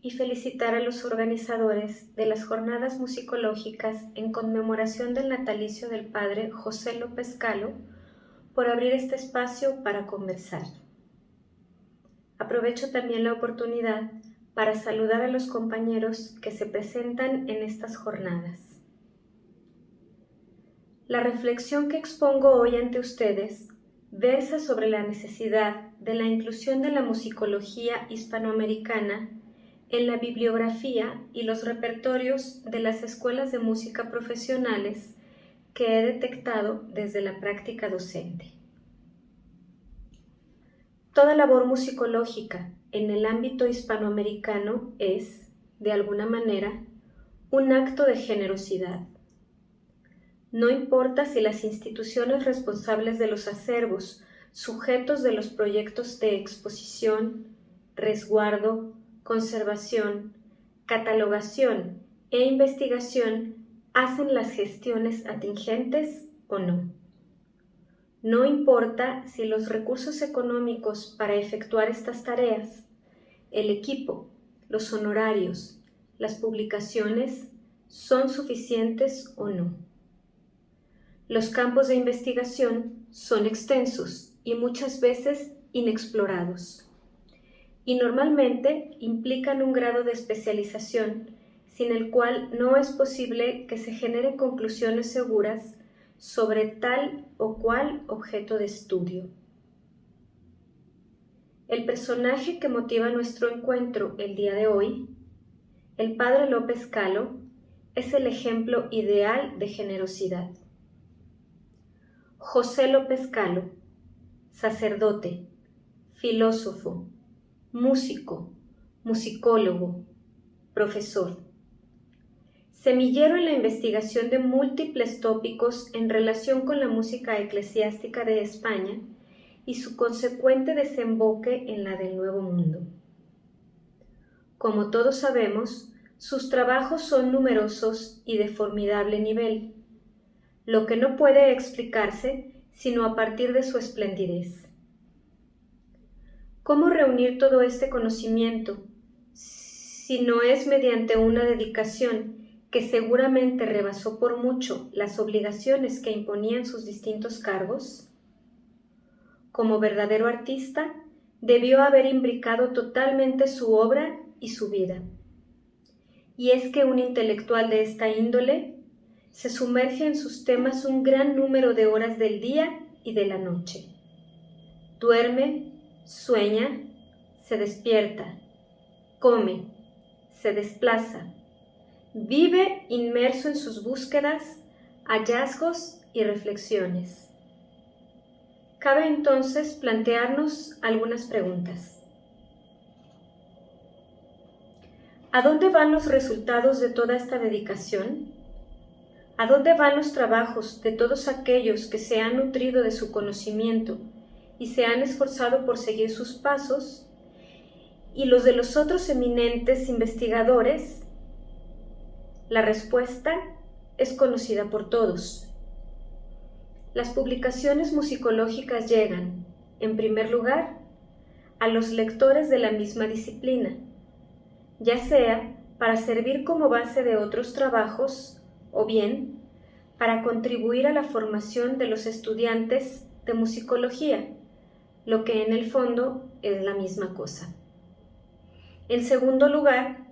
y felicitar a los organizadores de las jornadas musicológicas en conmemoración del natalicio del padre José López Calo por abrir este espacio para conversar. Aprovecho también la oportunidad para saludar a los compañeros que se presentan en estas jornadas. La reflexión que expongo hoy ante ustedes versa sobre la necesidad de la inclusión de la musicología hispanoamericana en la bibliografía y los repertorios de las escuelas de música profesionales que he detectado desde la práctica docente. Toda labor musicológica en el ámbito hispanoamericano es, de alguna manera, un acto de generosidad. No importa si las instituciones responsables de los acervos, sujetos de los proyectos de exposición, resguardo, conservación, catalogación e investigación hacen las gestiones atingentes o no. No importa si los recursos económicos para efectuar estas tareas, el equipo, los honorarios, las publicaciones son suficientes o no. Los campos de investigación son extensos y muchas veces inexplorados, y normalmente implican un grado de especialización sin el cual no es posible que se generen conclusiones seguras sobre tal o cual objeto de estudio. El personaje que motiva nuestro encuentro el día de hoy, el padre López Calo, es el ejemplo ideal de generosidad. José López Calo, sacerdote, filósofo, músico, musicólogo, profesor. Semillero en la investigación de múltiples tópicos en relación con la música eclesiástica de España y su consecuente desemboque en la del Nuevo Mundo. Como todos sabemos, sus trabajos son numerosos y de formidable nivel, lo que no puede explicarse sino a partir de su esplendidez. ¿Cómo reunir todo este conocimiento si no es mediante una dedicación que seguramente rebasó por mucho las obligaciones que imponían sus distintos cargos? Como verdadero artista, debió haber imbricado totalmente su obra y su vida. Y es que un intelectual de esta índole se sumerge en sus temas un gran número de horas del día y de la noche. Duerme, sueña, se despierta, come, se desplaza, vive inmerso en sus búsquedas, hallazgos y reflexiones. Cabe entonces plantearnos algunas preguntas. ¿A dónde van los resultados de toda esta dedicación? ¿A dónde van los trabajos de todos aquellos que se han nutrido de su conocimiento y se han esforzado por seguir sus pasos? ¿Y los de los otros eminentes investigadores? La respuesta es conocida por todos. Las publicaciones musicológicas llegan, en primer lugar, a los lectores de la misma disciplina, ya sea para servir como base de otros trabajos o bien para contribuir a la formación de los estudiantes de musicología, lo que en el fondo es la misma cosa. En segundo lugar,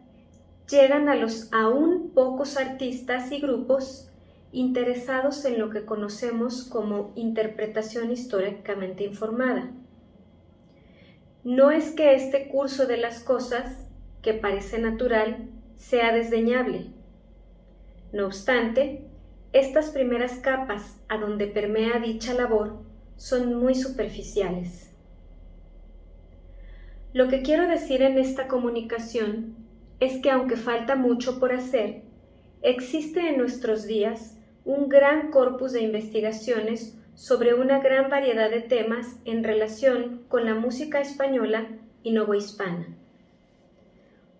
llegan a los aún pocos artistas y grupos interesados en lo que conocemos como interpretación históricamente informada. No es que este curso de las cosas, que parece natural, sea desdeñable. No obstante, estas primeras capas a donde permea dicha labor son muy superficiales. Lo que quiero decir en esta comunicación es que aunque falta mucho por hacer, existe en nuestros días un gran corpus de investigaciones sobre una gran variedad de temas en relación con la música española y novohispana.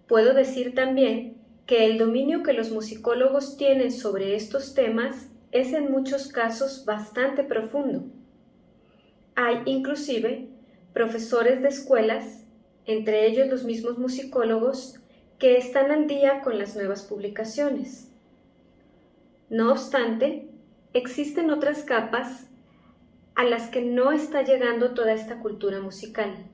Puedo decir también que el dominio que los musicólogos tienen sobre estos temas es en muchos casos bastante profundo. Hay inclusive profesores de escuelas, entre ellos los mismos musicólogos, que están al día con las nuevas publicaciones. No obstante, existen otras capas a las que no está llegando toda esta cultura musical.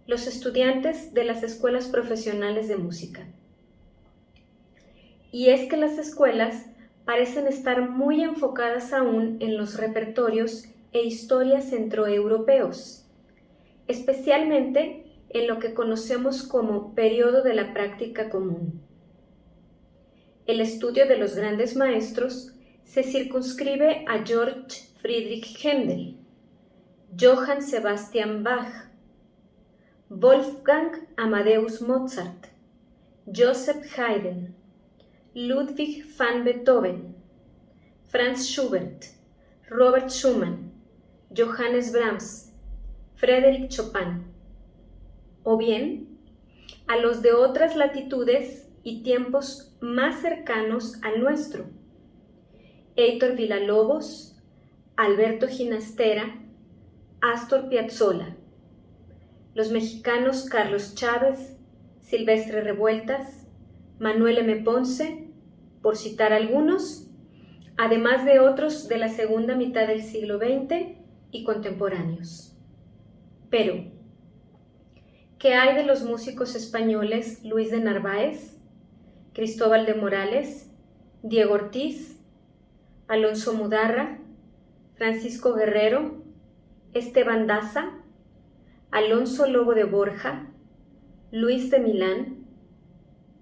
Los estudiantes de las escuelas profesionales de música. Y es que las escuelas parecen estar muy enfocadas aún en los repertorios e historias centroeuropeos, especialmente en lo que conocemos como periodo de la práctica común. El estudio de los grandes maestros se circunscribe a Georg Friedrich Händel, Johann Sebastian Bach, Wolfgang Amadeus Mozart, Joseph Haydn, Ludwig van Beethoven, Franz Schubert, Robert Schumann, Johannes Brahms, Frédéric Chopin, o bien a los de otras latitudes y tiempos más cercanos al nuestro, Heitor Villa-Lobos, Alberto Ginastera, Astor Piazzolla, los mexicanos Carlos Chávez, Silvestre Revueltas, Manuel M. Ponce, por citar algunos, además de otros de la segunda mitad del siglo XX y contemporáneos. Pero, ¿qué hay de los músicos españoles Luis de Narváez, Cristóbal de Morales, Diego Ortiz, Alonso Mudarra, Francisco Guerrero, Esteban Daza, Alonso Lobo de Borja, Luis de Milán,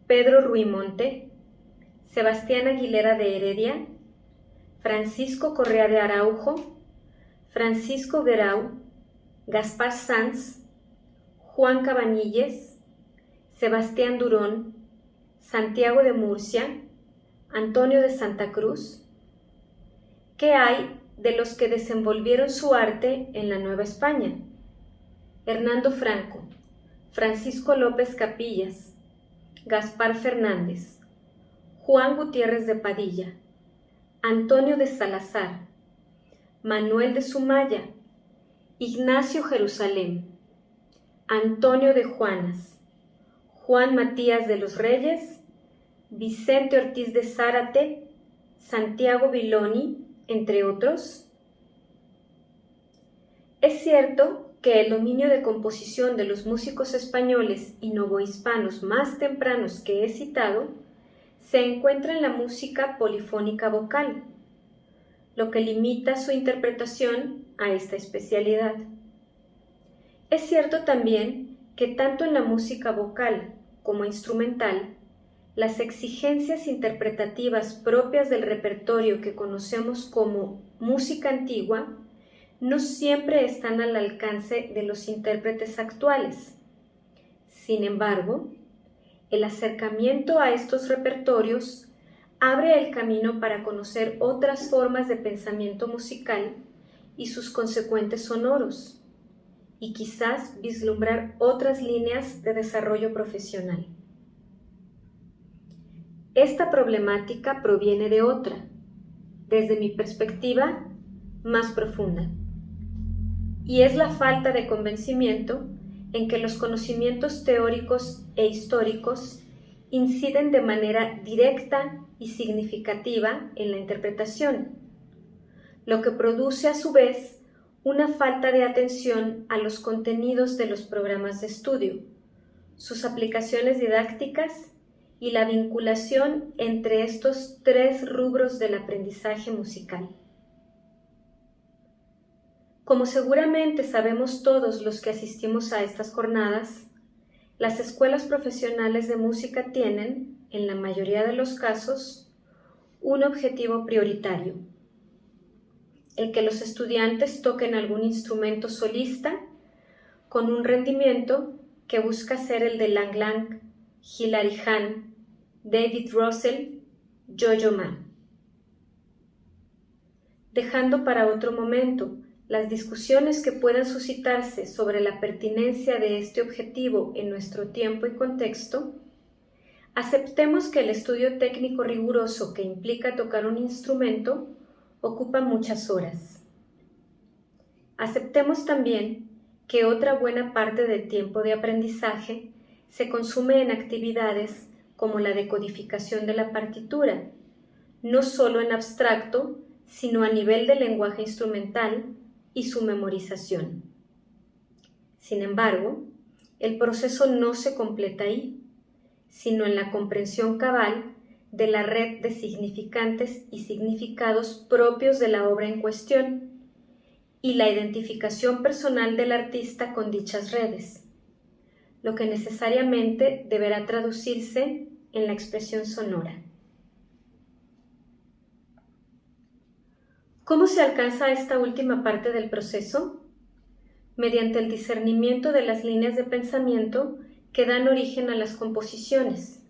Pedro Ruimonte, Sebastián Aguilera de Heredia, Francisco Correa de Araujo, Francisco Guerau, Gaspar Sanz, Juan Cabanilles, Sebastián Durón, Santiago de Murcia, Antonio de Santa Cruz? ¿Qué hay de los que desenvolvieron su arte en la Nueva España? Hernando Franco, Francisco López Capillas, Gaspar Fernández, Juan Gutiérrez de Padilla, Antonio de Salazar, Manuel de Sumaya, Ignacio Jerusalén, Antonio de Juanas, Juan Matías de los Reyes, Vicente Ortiz de Zárate, Santiago Biloni, entre otros? Es cierto que el dominio de composición de los músicos españoles y novohispanos más tempranos que he citado se encuentra en la música polifónica vocal, lo que limita su interpretación a esta especialidad. Es cierto también que tanto en la música vocal como instrumental, las exigencias interpretativas propias del repertorio que conocemos como música antigua no siempre están al alcance de los intérpretes actuales. Sin embargo, el acercamiento a estos repertorios abre el camino para conocer otras formas de pensamiento musical y sus consecuentes sonoros, y quizás vislumbrar otras líneas de desarrollo profesional. Esta problemática proviene de otra, desde mi perspectiva, más profunda, y es la falta de convencimiento en que los conocimientos teóricos e históricos inciden de manera directa y significativa en la interpretación, lo que produce a su vez una falta de atención a los contenidos de los programas de estudio, sus aplicaciones didácticas y la vinculación entre estos tres rubros del aprendizaje musical. Como seguramente sabemos todos los que asistimos a estas jornadas, las escuelas profesionales de música tienen, en la mayoría de los casos, un objetivo prioritario: el que los estudiantes toquen algún instrumento solista con un rendimiento que busca ser el de Lang Lang, Hilary Hahn, David Russell, Yo-Yo Ma. Dejando para otro momento las discusiones que puedan suscitarse sobre la pertinencia de este objetivo en nuestro tiempo y contexto, aceptemos que el estudio técnico riguroso que implica tocar un instrumento ocupa muchas horas. Aceptemos también que otra buena parte del tiempo de aprendizaje se consume en actividades como la decodificación de la partitura, no solo en abstracto, sino a nivel de lenguaje instrumental y su memorización. Sin embargo, el proceso no se completa ahí, sino en la comprensión cabal de la red de significantes y significados propios de la obra en cuestión y la identificación personal del artista con dichas redes, lo que necesariamente deberá traducirse en la expresión sonora. ¿Cómo se alcanza esta última parte del proceso? Mediante el discernimiento de las líneas de pensamiento que dan origen a las composiciones,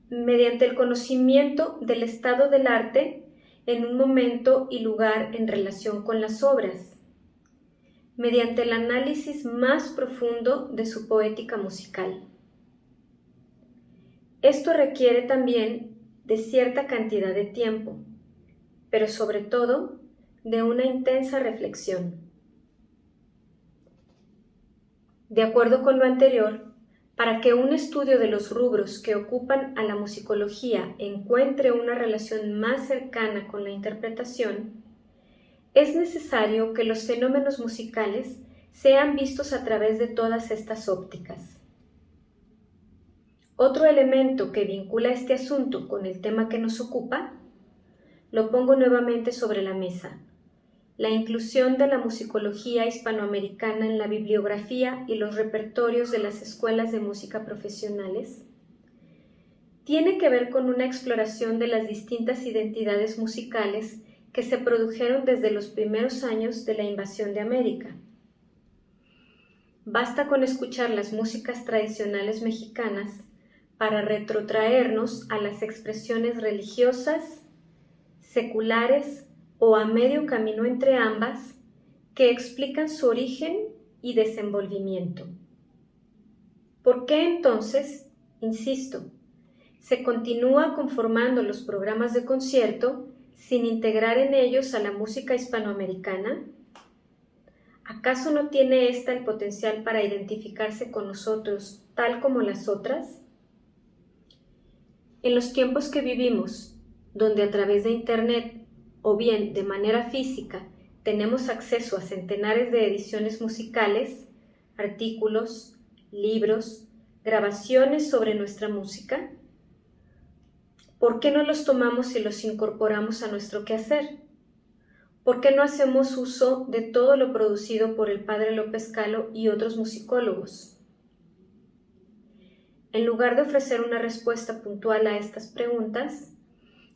mediante el conocimiento del estado del arte en un momento y lugar en relación con las obras, mediante el análisis más profundo de su poética musical. Esto requiere también de cierta cantidad de tiempo, pero sobre todo de una intensa reflexión. De acuerdo con lo anterior, para que un estudio de los rubros que ocupan a la musicología encuentre una relación más cercana con la interpretación, es necesario que los fenómenos musicales sean vistos a través de todas estas ópticas. Otro elemento que vincula este asunto con el tema que nos ocupa, lo pongo nuevamente sobre la mesa: la inclusión de la musicología hispanoamericana en la bibliografía y los repertorios de las escuelas de música profesionales, tiene que ver con una exploración de las distintas identidades musicales que se produjeron desde los primeros años de la invasión de América. Basta con escuchar las músicas tradicionales mexicanas para retrotraernos a las expresiones religiosas, seculares o a medio camino entre ambas, que explican su origen y desenvolvimiento. ¿Por qué entonces, insisto, se continúa conformando los programas de concierto sin integrar en ellos a la música hispanoamericana? ¿Acaso no tiene ésta el potencial para identificarse con nosotros tal como las otras? En los tiempos que vivimos, donde a través de Internet o bien de manera física tenemos acceso a centenares de ediciones musicales, artículos, libros, grabaciones sobre nuestra música, ¿por qué no los tomamos y los incorporamos a nuestro quehacer? ¿Por qué no hacemos uso de todo lo producido por el padre López Calo y otros musicólogos? En lugar de ofrecer una respuesta puntual a estas preguntas,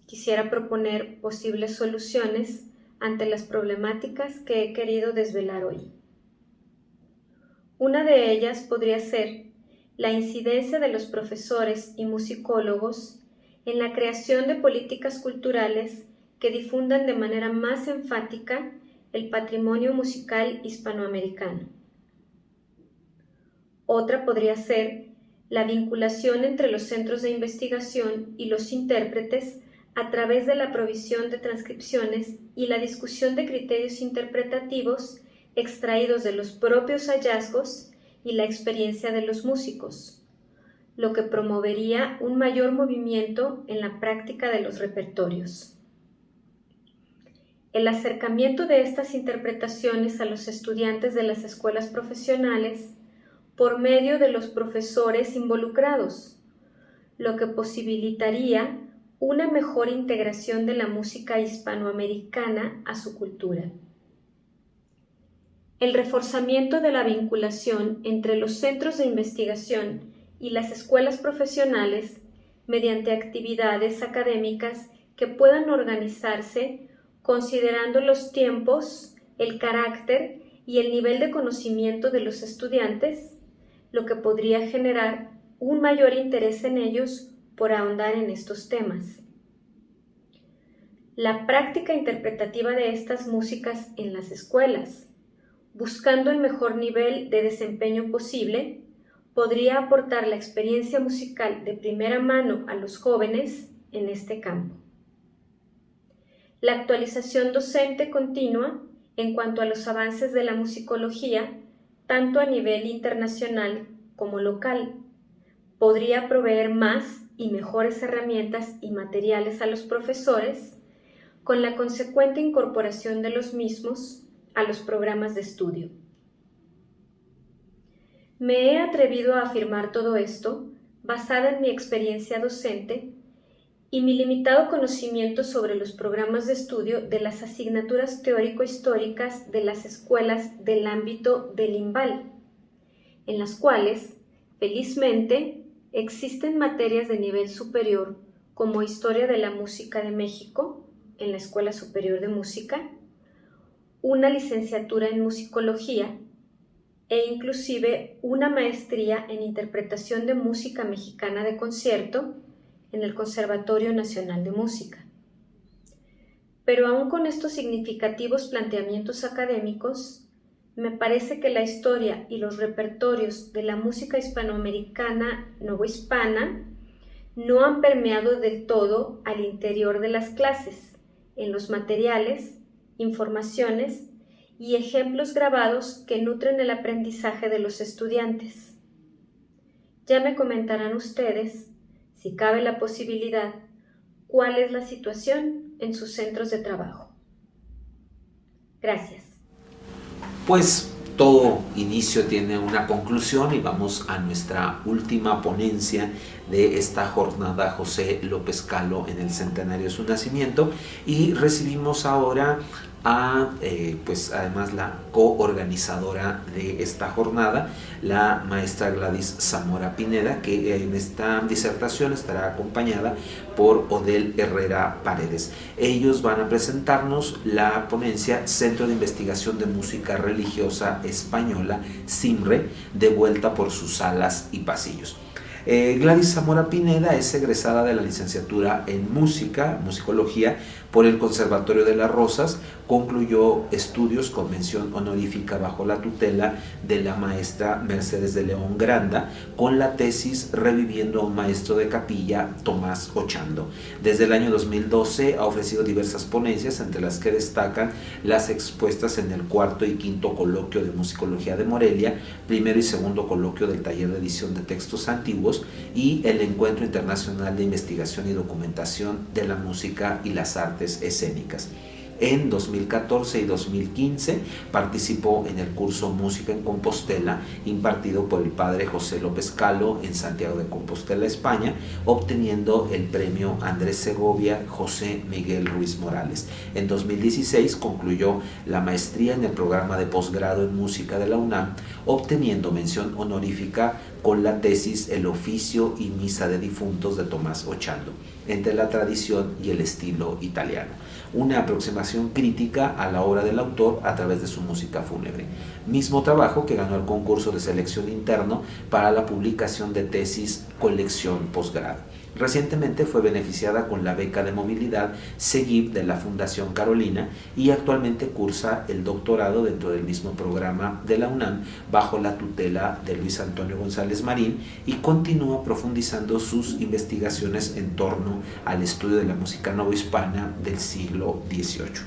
quisiera proponer posibles soluciones ante las problemáticas que he querido desvelar hoy. Una de ellas podría ser la incidencia de los profesores y musicólogos en la creación de políticas culturales que difundan de manera más enfática el patrimonio musical hispanoamericano. Otra podría ser la vinculación entre los centros de investigación y los intérpretes a través de la provisión de transcripciones y la discusión de criterios interpretativos extraídos de los propios hallazgos y la experiencia de los músicos, lo que promovería un mayor movimiento en la práctica de los repertorios. El acercamiento de estas interpretaciones a los estudiantes de las escuelas profesionales por medio de los profesores involucrados, lo que posibilitaría una mejor integración de la música hispanoamericana a su cultura. El reforzamiento de la vinculación entre los centros de investigación y las escuelas profesionales mediante actividades académicas que puedan organizarse considerando los tiempos, el carácter y el nivel de conocimiento de los estudiantes, lo que podría generar un mayor interés en ellos por ahondar en estos temas. La práctica interpretativa de estas músicas en las escuelas, buscando el mejor nivel de desempeño posible, podría aportar la experiencia musical de primera mano a los jóvenes en este campo. La actualización docente continua en cuanto a los avances de la musicología, tanto a nivel internacional como local, podría proveer más y mejores herramientas y materiales a los profesores, con la consecuente incorporación de los mismos a los programas de estudio. Me he atrevido a afirmar todo esto basada en mi experiencia docente y mi limitado conocimiento sobre los programas de estudio de las asignaturas teórico-históricas de las escuelas del ámbito del IMBAL, en las cuales, felizmente, existen materias de nivel superior como Historia de la Música de México, en la Escuela Superior de Música, una licenciatura en Musicología e inclusive una maestría en Interpretación de Música Mexicana de Concierto en el Conservatorio Nacional de Música. Pero aún con estos significativos planteamientos académicos, me parece que la historia y los repertorios de la música hispanoamericana novohispana no han permeado del todo al interior de las clases, en los materiales, informaciones y ejemplos grabados que nutren el aprendizaje de los estudiantes. Ya me comentarán ustedes, si cabe la posibilidad, cuál es la situación en sus centros de trabajo. Gracias. Pues todo inicio tiene una conclusión y vamos a nuestra última ponencia de esta jornada, José López Calo en el centenario de su nacimiento, y recibimos ahora a, pues además la coorganizadora de esta jornada, la maestra Gladys Zamora Pineda, que en esta disertación estará acompañada por Odel Herrera Paredes. Ellos van a presentarnos la ponencia Centro de Investigación de Música Religiosa Española, CIMRE, de vuelta por sus salas y pasillos. Gladys Zamora Pineda es egresada de la licenciatura en musicología por el Conservatorio de las Rosas, concluyó estudios con mención honorífica bajo la tutela de la maestra Mercedes de León Granda, con la tesis Reviviendo a un maestro de capilla, Tomás Ochando. Desde el año 2012 ha ofrecido diversas ponencias, entre las que destacan las expuestas en el cuarto y quinto coloquio de musicología de Morelia, primero y segundo coloquio del taller de edición de textos antiguos y el Encuentro Internacional de Investigación y Documentación de la Música y las Artes Escénicas. En 2014 y 2015 participó en el curso Música en Compostela, impartido por el padre José López Calo en Santiago de Compostela, España, obteniendo el premio Andrés Segovia José Miguel Ruiz Morales. En 2016 concluyó la maestría en el programa de posgrado en música de la UNAM, obteniendo mención honorífica con la tesis El oficio y misa de difuntos de Tomás Ochando, entre la tradición y el estilo italiano, una aproximación crítica a la obra del autor a través de su música fúnebre. Mismo trabajo que ganó el concurso de selección interno para la publicación de tesis colección posgrado. Recientemente fue beneficiada con la beca de movilidad SEGIP de la Fundación Carolina y actualmente cursa el doctorado dentro del mismo programa de la UNAM bajo la tutela de Luis Antonio González Marín, y continúa profundizando sus investigaciones en torno al estudio de la música novohispana del siglo XVIII.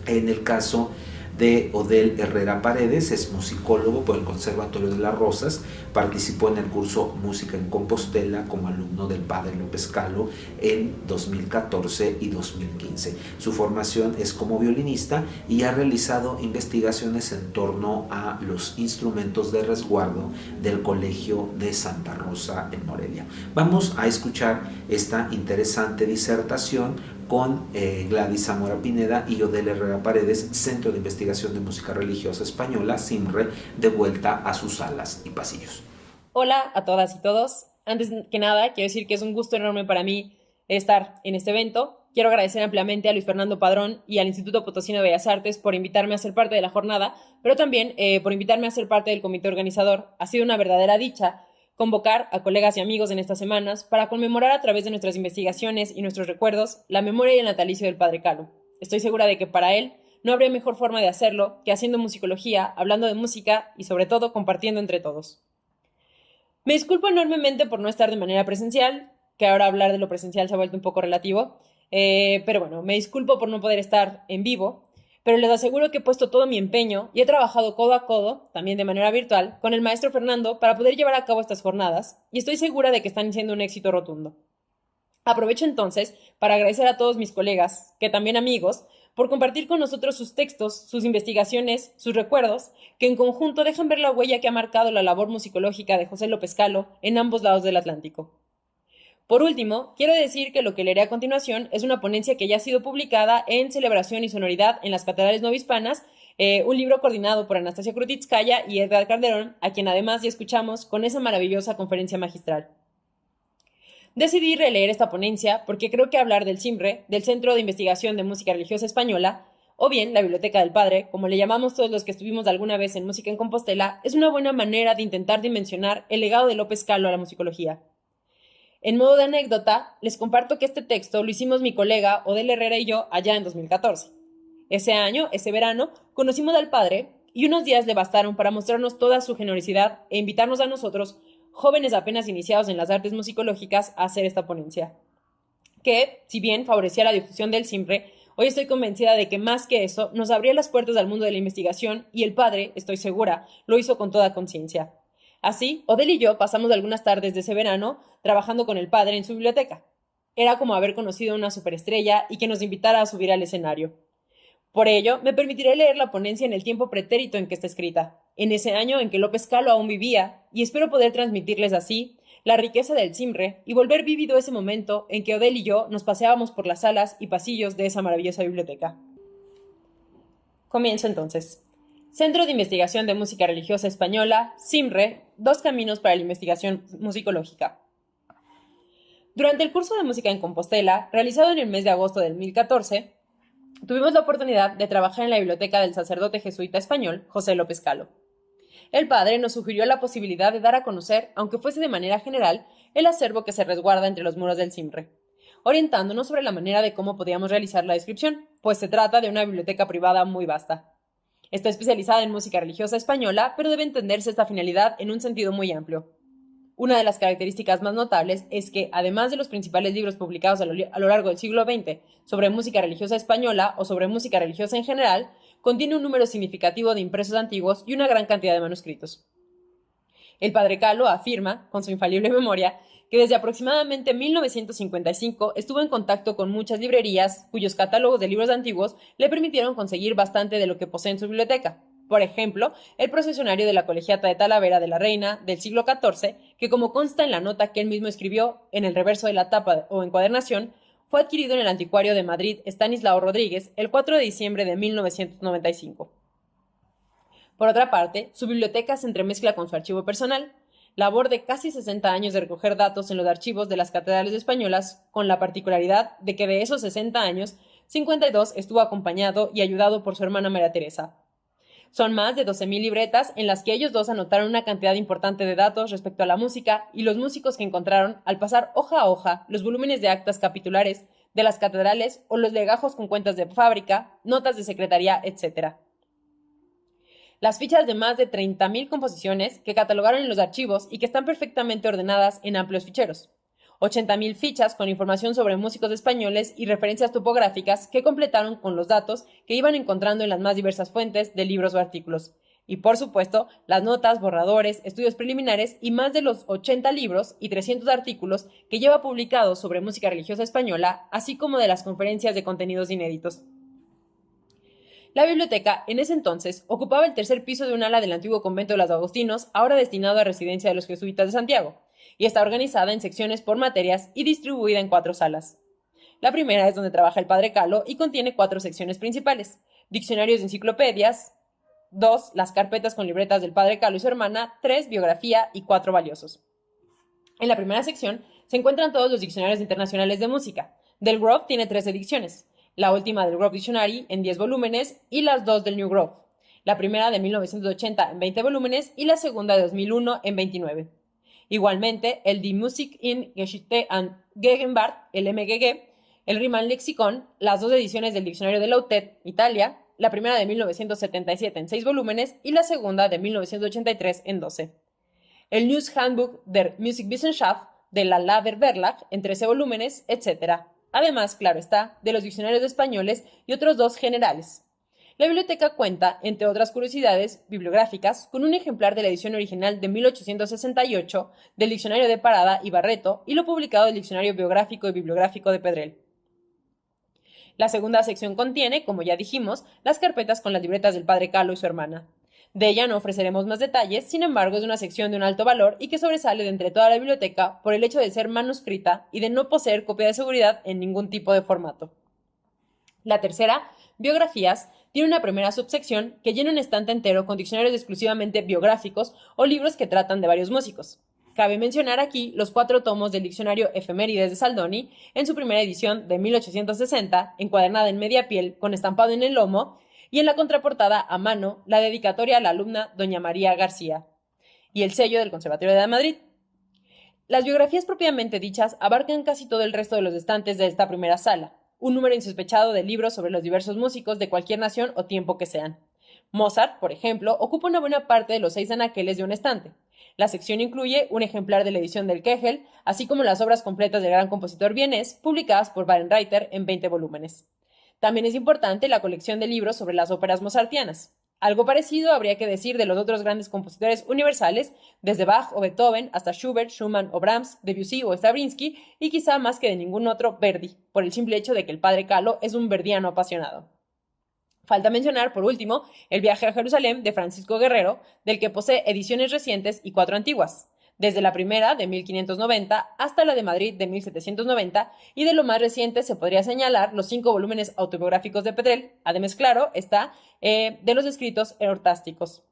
En el caso de Odel Herrera Paredes, es musicólogo por el Conservatorio de las Rosas, participó en el curso Música en Compostela como alumno del padre López Calo en 2014 y 2015. Su formación es como violinista y ha realizado investigaciones en torno a los instrumentos de resguardo del Colegio de Santa Rosa en Morelia. Vamos a escuchar esta interesante disertación con Gladys Zamora Pineda y Odel Herrera Paredes, Centro de Investigación de Música Religiosa Española, CIMRE, de vuelta a sus salas y pasillos. Hola a todas y todos. Antes que nada, quiero decir que es un gusto enorme para mí estar en este evento. Quiero agradecer ampliamente a Luis Fernando Padrón y al Instituto Potosino de Bellas Artes por invitarme a ser parte de la jornada, pero también por invitarme a ser parte del comité organizador. Ha sido una verdadera dicha convocar a colegas y amigos en estas semanas para conmemorar a través de nuestras investigaciones y nuestros recuerdos la memoria y el natalicio del Padre Calo. Estoy segura de que para él no habría mejor forma de hacerlo que haciendo musicología, hablando de música y sobre todo compartiendo entre todos. Me disculpo enormemente por no estar de manera presencial, que ahora hablar de lo presencial se ha vuelto un poco relativo, pero bueno, me disculpo por no poder estar en vivo, pero les aseguro que he puesto todo mi empeño y he trabajado codo a codo, también de manera virtual, con el maestro Fernando para poder llevar a cabo estas jornadas, y estoy segura de que están siendo un éxito rotundo. Aprovecho entonces para agradecer a todos mis colegas, que también amigos, por compartir con nosotros sus textos, sus investigaciones, sus recuerdos, que en conjunto dejan ver la huella que ha marcado la labor musicológica de José López Calo en ambos lados del Atlántico. Por último, quiero decir que lo que leeré a continuación es una ponencia que ya ha sido publicada en Celebración y Sonoridad en las Catedrales Novohispanas, un libro coordinado por Anastasia Krutitskaya y Edgar Calderón, a quien además ya escuchamos con esa maravillosa conferencia magistral. Decidí releer esta ponencia porque creo que hablar del CIMRE, del Centro de Investigación de Música Religiosa Española, o bien la Biblioteca del Padre, como le llamamos todos los que estuvimos alguna vez en Música en Compostela, es una buena manera de intentar dimensionar el legado de López Calo a la musicología. En modo de anécdota, les comparto que este texto lo hicimos mi colega Odel Herrera y yo allá en 2014. Ese año, ese verano, conocimos al padre y unos días le bastaron para mostrarnos toda su generosidad e invitarnos a nosotros, jóvenes apenas iniciados en las artes musicológicas, a hacer esta ponencia. Que, si bien favorecía la difusión del CIMRE, hoy estoy convencida de que más que eso, nos abría las puertas al mundo de la investigación y el padre, estoy segura, lo hizo con toda conciencia. Así, Odel y yo pasamos algunas tardes de ese verano trabajando con el padre en su biblioteca. Era como haber conocido a una superestrella y que nos invitara a subir al escenario. Por ello, me permitiré leer la ponencia en el tiempo pretérito en que está escrita, en ese año en que López Calo aún vivía, y espero poder transmitirles así la riqueza del CIMRE y volver vívido ese momento en que Odel y yo nos paseábamos por las salas y pasillos de esa maravillosa biblioteca. Comienzo entonces. Centro de Investigación de Música Religiosa Española, CIMRE, 2 caminos para la investigación musicológica. Durante el curso de Música en Compostela, realizado en el mes de agosto del 2014, tuvimos la oportunidad de trabajar en la biblioteca del sacerdote jesuita español, José López Calo. El padre nos sugirió la posibilidad de dar a conocer, aunque fuese de manera general, el acervo que se resguarda entre los muros del CIMRE, orientándonos sobre la manera de cómo podíamos realizar la descripción, pues se trata de una biblioteca privada muy vasta. Está especializada en música religiosa española, pero debe entenderse esta finalidad en un sentido muy amplio. Una de las características más notables es que, además de los principales libros publicados a lo largo del siglo XX sobre música religiosa española o sobre música religiosa en general, contiene un número significativo de impresos antiguos y una gran cantidad de manuscritos. El padre Calo afirma, con su infalible memoria, que desde aproximadamente 1955 estuvo en contacto con muchas librerías cuyos catálogos de libros antiguos le permitieron conseguir bastante de lo que posee en su biblioteca. Por ejemplo, el procesionario de la Colegiata de Talavera de la Reina del siglo XIV, que como consta en la nota que él mismo escribió en el reverso de la tapa o encuadernación, fue adquirido en el anticuario de Madrid Estanislao Rodríguez el 4 de diciembre de 1995. Por otra parte, su biblioteca se entremezcla con su archivo personal, labor de casi 60 años de recoger datos en los archivos de las catedrales españolas, con la particularidad de que de esos 60 años, 52 estuvo acompañado y ayudado por su hermana María Teresa. Son más de 12.000 libretas en las que ellos dos anotaron una cantidad importante de datos respecto a la música y los músicos que encontraron al pasar hoja a hoja los volúmenes de actas capitulares de las catedrales o los legajos con cuentas de fábrica, notas de secretaría, etc. Las fichas de más de 30.000 composiciones que catalogaron en los archivos y que están perfectamente ordenadas en amplios ficheros. 80.000 fichas con información sobre músicos españoles y referencias topográficas que completaron con los datos que iban encontrando en las más diversas fuentes de libros o artículos. Y, por supuesto, las notas, borradores, estudios preliminares y más de los 80 libros y 300 artículos que lleva publicados sobre música religiosa española, así como de las conferencias de contenidos inéditos. La biblioteca, en ese entonces, ocupaba el tercer piso de un ala del antiguo convento de los agustinos, ahora destinado a residencia de los jesuitas de Santiago, y está organizada en secciones por materias y distribuida en 4 salas. La primera es donde trabaja el padre Calo y contiene 4 secciones principales: diccionarios de enciclopedias, 2, las carpetas con libretas del padre Calo y su hermana, 3, biografía y 4, valiosos. En la primera sección se encuentran todos los diccionarios internacionales de música. Del Grove tiene 3 ediciones, la última del Grove Dictionary en 10 volúmenes y las 2 del New Grove, la primera de 1980 en 20 volúmenes y la segunda de 2001 en 29. Igualmente, el Die Musik in Geschichte und Gegenwart, el MGG, el Riemann Lexikon, las 2 ediciones del Diccionario de Lautet, Italia, la primera de 1977 en 6 volúmenes y la segunda de 1983 en 12. El News Handbuch der Musikwissenschaft de la Lader Verlag en 13 volúmenes, etc. Además, claro está, de los diccionarios españoles y otros 2 generales. la biblioteca cuenta, entre otras curiosidades bibliográficas, con un ejemplar de la edición original de 1868 del Diccionario de Parada y Barreto y lo publicado del Diccionario Biográfico y Bibliográfico de Pedrell. La segunda sección contiene, como ya dijimos, las carpetas con las libretas del padre Calo y su hermana. De ella no ofreceremos más detalles, sin embargo es una sección de un alto valor y que sobresale de entre toda la biblioteca por el hecho de ser manuscrita y de no poseer copia de seguridad en ningún tipo de formato. La tercera, biografías, tiene una primera subsección que llena un estante entero con diccionarios exclusivamente biográficos o libros que tratan de varios músicos. Cabe mencionar aquí los 4 tomos del diccionario Efemérides de Saldoni, en su primera edición de 1860, encuadernada en media piel, con estampado en el lomo, y en la contraportada a mano, la dedicatoria a la alumna doña María García, y el sello del Conservatorio de Madrid. Las biografías propiamente dichas abarcan casi todo el resto de los estantes de esta primera sala, un número insospechado de libros sobre los diversos músicos de cualquier nación o tiempo que sean. Mozart, por ejemplo, ocupa una buena parte de los 6 anaqueles de un estante. La sección incluye un ejemplar de la edición del Kegel, así como las obras completas del gran compositor vienés, publicadas por Bärenreiter en 20 volúmenes. También es importante la colección de libros sobre las óperas mozartianas. Algo parecido habría que decir de los otros grandes compositores universales, desde Bach o Beethoven hasta Schubert, Schumann o Brahms, Debussy o Stravinsky, y quizá más que de ningún otro, Verdi, por el simple hecho de que el padre Calo es un verdiano apasionado. Falta mencionar, por último, El viaje a Jerusalén de Francisco Guerrero, del que posee ediciones recientes y 4 antiguas, desde la primera de 1590 hasta la de Madrid de 1790, y de lo más reciente se podría señalar los 5 volúmenes autobiográficos de Pedrell, además, claro, está de los escritos ortásticos.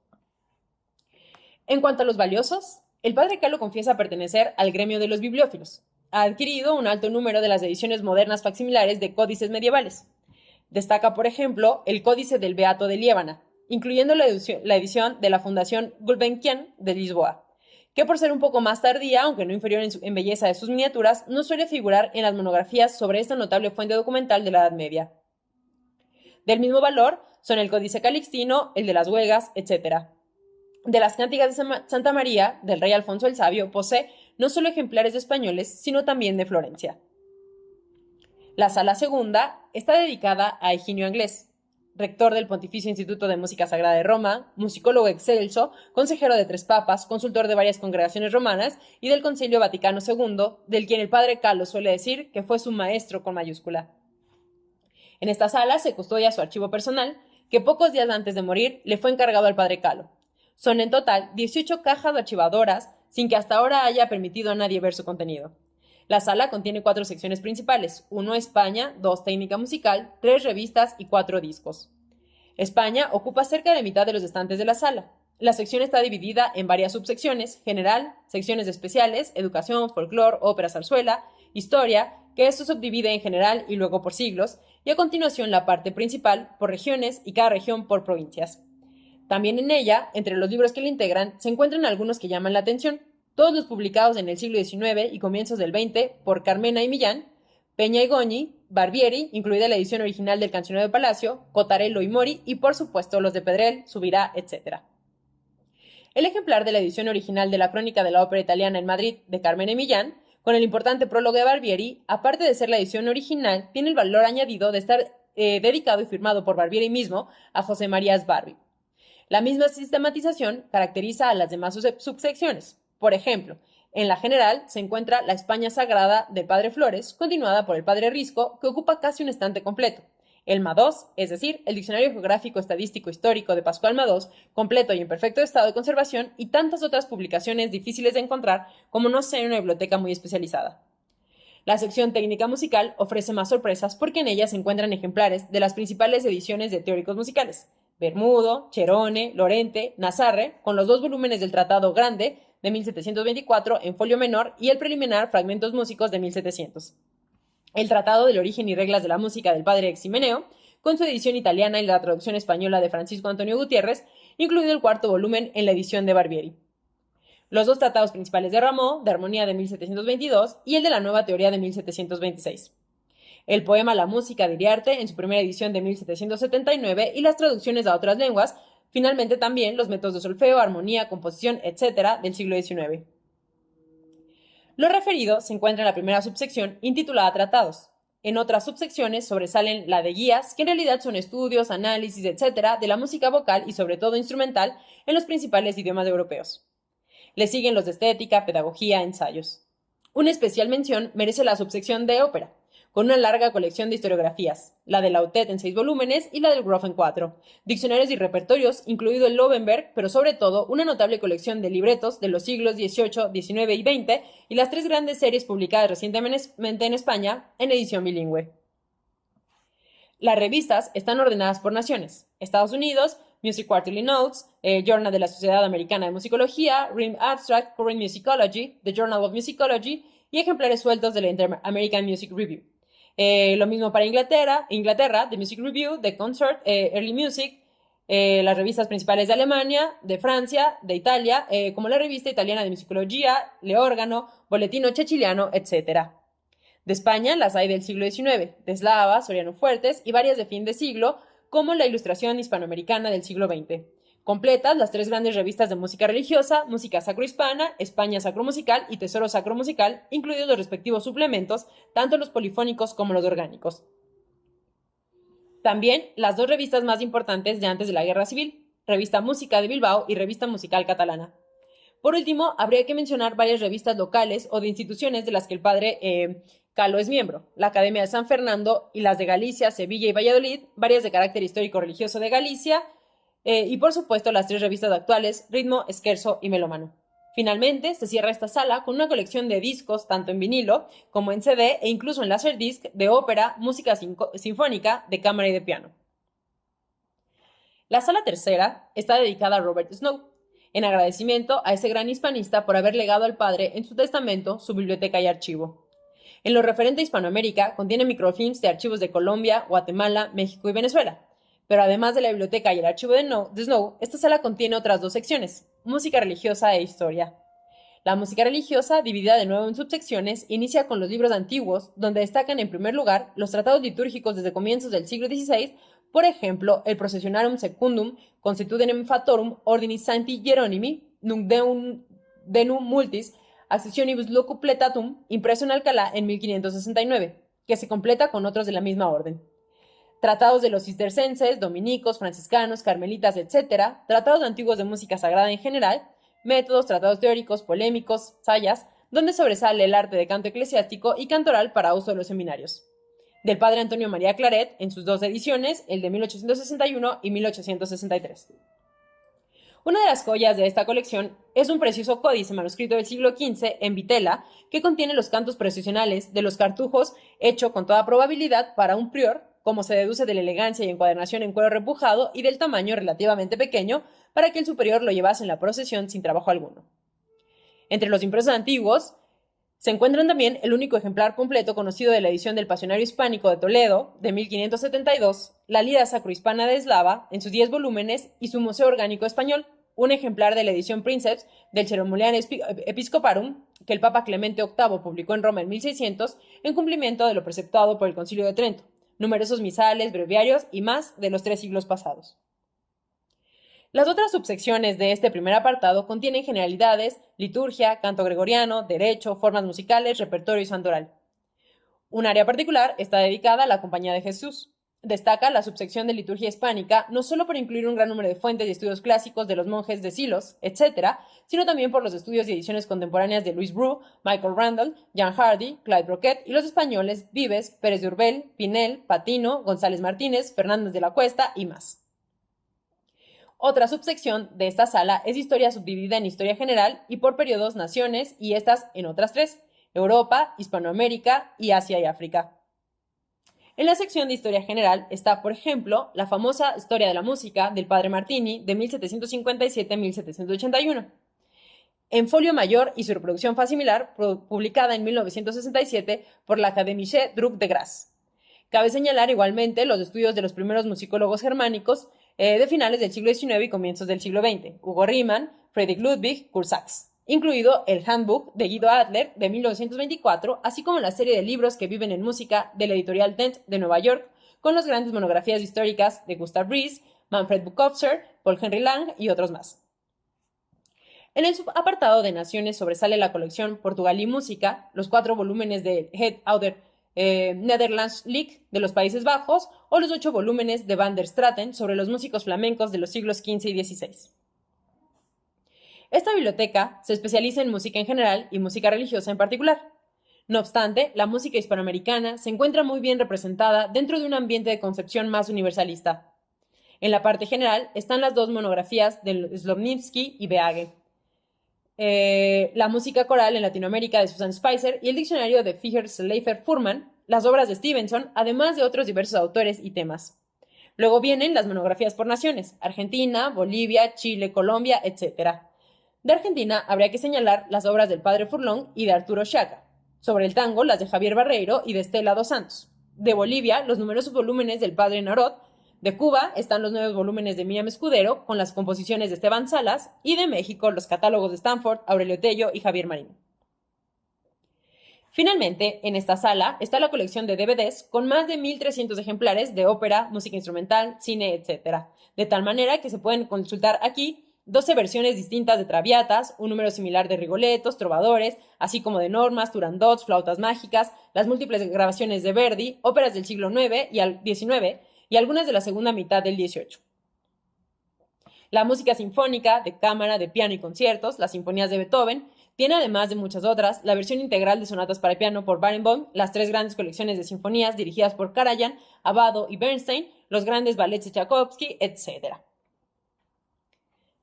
En cuanto a los valiosos, el padre Calo confiesa pertenecer al gremio de los bibliófilos. Ha adquirido un alto número de las ediciones modernas facsimilares de códices medievales. Destaca, por ejemplo, el Códice del Beato de Liébana, incluyendo la edición de la Fundación Gulbenkian de Lisboa, que por ser un poco más tardía, aunque no inferior en belleza de sus miniaturas, no suele figurar en las monografías sobre esta notable fuente documental de la Edad Media. Del mismo valor son el Códice Calixtino, el de las Huelgas, etc. De las Cánticas de Santa María, del rey Alfonso el Sabio, posee no solo ejemplares de españoles, sino también de Florencia. La sala segunda está dedicada a Higinio Anglés, rector del Pontificio Instituto de Música Sagrada de Roma, musicólogo excelso, consejero de 3 papas, consultor de varias congregaciones romanas y del Concilio Vaticano II, del quien el padre Calo suele decir que fue su maestro con mayúscula. En esta sala se custodia su archivo personal, que pocos días antes de morir le fue encargado al padre Calo. Son en total 18 cajas archivadoras, sin que hasta ahora haya permitido a nadie ver su contenido. La sala contiene 4 secciones principales, 1 España, 2 técnica musical, 3 revistas y 4 discos. España ocupa cerca de mitad de los estantes de la sala. La sección está dividida en varias subsecciones, general, secciones especiales, educación, folclore, ópera, zarzuela, historia, que esto subdivide en general y luego por siglos, y a continuación la parte principal por regiones y cada región por provincias. También en ella, entre los libros que la integran, se encuentran algunos que llaman la atención, todos los publicados en el siglo XIX y comienzos del XX por Carmena y Millán, Peña y Goñi, Barbieri, incluida la edición original del Cancionero de Palacio, Cotarello y Mori, y por supuesto los de Pedrell, Subirá, etc. El ejemplar de la edición original de la Crónica de la Ópera Italiana en Madrid de Carmena y Millán, con el importante prólogo de Barbieri, aparte de ser la edición original, tiene el valor añadido de estar dedicado y firmado por Barbieri mismo a José María Sbarbi. La misma sistematización caracteriza a las demás subsecciones. Por ejemplo, en la general se encuentra la España Sagrada del padre Flores, continuada por el padre Risco, que ocupa casi un estante completo. El MA2, es decir, el Diccionario Geográfico Estadístico Histórico de Pascual MA2, completo y en perfecto estado de conservación, y tantas otras publicaciones difíciles de encontrar como no sea en una biblioteca muy especializada. La sección técnica musical ofrece más sorpresas porque en ella se encuentran ejemplares de las principales ediciones de teóricos musicales: Bermudo, Cherone, Lorente, Nazarre, con los 2 volúmenes del Tratado Grande de 1724 en folio menor y el preliminar Fragmentos Músicos de 1700. El Tratado del Origen y Reglas de la Música del padre Eximeneo, con su edición italiana y la traducción española de Francisco Antonio Gutiérrez, incluido el 4º volumen en la edición de Barbieri. Los 2 tratados principales de Rameau, de Armonía de 1722 y el de la Nueva Teoría de 1726. El poema La Música de Iriarte en su primera edición de 1779 y las traducciones a otras lenguas, finalmente también los métodos de solfeo, armonía, composición, etc. del siglo XIX. Lo referido se encuentra en la primera subsección intitulada Tratados. En otras subsecciones sobresalen la de guías, que en realidad son estudios, análisis, etc., de la música vocal y sobre todo instrumental en los principales idiomas europeos. Le siguen los de estética, pedagogía, ensayos. Una especial mención merece la subsección de ópera, con una larga colección de historiografías, la de Lautet en 6 volúmenes y la del Grof en 4, diccionarios y repertorios, incluido el Lovenberg, pero sobre todo una notable colección de libretos de los siglos XVIII, XIX y XX y las 3 grandes series publicadas recientemente en España en edición bilingüe. Las revistas están ordenadas por naciones: Estados Unidos, Music Quarterly Notes, Journal de la Sociedad Americana de Musicología, Rim Abstract, Current Musicology, The Journal of Musicology y ejemplares sueltos de la Inter-American Music Review. Lo mismo para Inglaterra, The Music Review, The Concert, Early Music, las revistas principales de Alemania, de Francia, de Italia, como la revista italiana de musicología, Le Órgano, Boletino Ceciliano, etc. De España las hay del siglo XIX, de Eslava, Soriano Fuertes y varias de fin de siglo, como la Ilustración hispanoamericana del siglo XX. Completas las 3 grandes revistas de música religiosa, Música Sacrohispana, España Sacromusical y Tesoro Sacromusical, incluidos los respectivos suplementos, tanto los polifónicos como los orgánicos. También las 2 revistas más importantes de antes de la Guerra Civil, Revista Música de Bilbao y Revista Musical Catalana. Por último, habría que mencionar varias revistas locales o de instituciones de las que el padre Calo es miembro, la Academia de San Fernando y las de Galicia, Sevilla y Valladolid, varias de carácter histórico-religioso de Galicia, y por supuesto las 3 revistas actuales, Ritmo, Scherzo y Melómano. Finalmente, se cierra esta sala con una colección de discos, tanto en vinilo como en CD e incluso en Laserdisc, de ópera, música sinfónica, de cámara y de piano. La sala tercera está dedicada a Robert Snow, en agradecimiento a ese gran hispanista por haber legado al padre en su testamento su biblioteca y archivo. En lo referente a Hispanoamérica, contiene microfilms de archivos de Colombia, Guatemala, México y Venezuela. Pero además de la biblioteca y el archivo de Snow, esta sala contiene otras 2 secciones: música religiosa e historia. La música religiosa, dividida de nuevo en subsecciones, inicia con los libros antiguos, donde destacan en primer lugar los tratados litúrgicos desde comienzos del siglo XVI, por ejemplo, el Processionarum Secundum, Constitutionem Fatorum Ordinis Sancti Hieronimi, Nunc Denum Multis, Accessionibus Locupletatum, impreso en Alcalá en 1569, que se completa con otros de la misma orden. Tratados de los cistercenses, dominicos, franciscanos, carmelitas, etc., tratados antiguos de música sagrada en general, métodos, tratados teóricos, polémicos, sayas, donde sobresale el arte de canto eclesiástico y cantoral para uso de los seminarios. Del padre Antonio María Claret, en sus 2 ediciones, el de 1861 y 1863. Una de las joyas de esta colección es un precioso códice manuscrito del siglo XV en vitela que contiene los cantos procesionales de los cartujos, hecho con toda probabilidad para un prior, como se deduce de la elegancia y encuadernación en cuero repujado y del tamaño relativamente pequeño para que el superior lo llevase en la procesión sin trabajo alguno. Entre los impresos antiguos se encuentran también el único ejemplar completo conocido de la edición del Pasionario Hispánico de Toledo de 1572, la Lira Sacrohispana de Eslava en sus 10 volúmenes y su Museo Orgánico Español, un ejemplar de la edición Princeps del Ceremoniale Episcoparum que el Papa Clemente VIII publicó en Roma en 1600 en cumplimiento de lo preceptuado por el Concilio de Trento, numerosos misales, breviarios y más de los 3 siglos pasados. Las otras subsecciones de este primer apartado contienen generalidades, liturgia, canto gregoriano, derecho, formas musicales, repertorio y santoral. Un área particular está dedicada a la Compañía de Jesús. Destaca la subsección de liturgia hispánica no solo por incluir un gran número de fuentes y estudios clásicos de los monjes de Silos, etc., sino también por los estudios y ediciones contemporáneas de Louis Bru, Michael Randall, Jan Hardy, Clyde Broquet y los españoles Vives, Pérez de Urbel, Pinel, Patino, González Martínez, Fernández de la Cuesta y más. Otra subsección de esta sala es historia subdividida en historia general y por periodos, naciones y estas en otras 3, Europa, Hispanoamérica y Asia y África. En la sección de historia general está, por ejemplo, la famosa Historia de la música del padre Martini de 1757-1781. En folio mayor y su reproducción facimilar, publicada en 1967 por la Académie Druck de Graz. Cabe señalar igualmente los estudios de los primeros musicólogos germánicos de finales del siglo XIX y comienzos del siglo XX, Hugo Riemann, Friedrich Ludwig, Kurt Sachs, incluido el Handbuch de Guido Adler de 1924, así como la serie de libros que viven en música de la editorial Dent de Nueva York, con las grandes monografías históricas de Gustav Rees, Manfred Bukowser, Paul Henry Lang y otros más. En el subapartado de naciones sobresale la colección Portugal y Música, los 4 volúmenes de Het Ouder Netherlands Lied de los Países Bajos o los 8 volúmenes de Van der Straten sobre los músicos flamencos de los siglos XV y XVI. Esta biblioteca se especializa en música en general y música religiosa en particular. No obstante, la música hispanoamericana se encuentra muy bien representada dentro de un ambiente de concepción más universalista. En la parte general están las 2 monografías de Slonimsky y Beage, la música coral en Latinoamérica de Susan Spicer y el diccionario de Ficher-Schleifer-Furman, las obras de Stevenson, además de otros diversos autores y temas. Luego vienen las monografías por naciones: Argentina, Bolivia, Chile, Colombia, etc. De Argentina habría que señalar las obras del padre Furlong y de Arturo Sciacca. Sobre el tango, las de Javier Barreiro y de Estela dos Santos. De Bolivia, los numerosos volúmenes del padre Narot. De Cuba están los 9 volúmenes de Miriam Escudero, con las composiciones de Esteban Salas, y de México los catálogos de Stanford, Aurelio Tello y Javier Marín. Finalmente, en esta sala está la colección de DVDs con más de 1.300 ejemplares de ópera, música instrumental, cine, etc. De tal manera que se pueden consultar aquí 12 versiones distintas de Traviatas, un número similar de Rigolettos, trovadores, así como de Normas, Turandots, flautas mágicas, las múltiples grabaciones de Verdi, óperas del siglo IX y XIX, y algunas de la segunda mitad del XVIII. La música sinfónica, de cámara, de piano y conciertos, las sinfonías de Beethoven, tiene además de muchas otras, la versión integral de sonatas para piano por Barenboim, las 3 grandes colecciones de sinfonías dirigidas por Karajan, Abbado y Bernstein, los grandes ballets de Tchaikovsky, etc.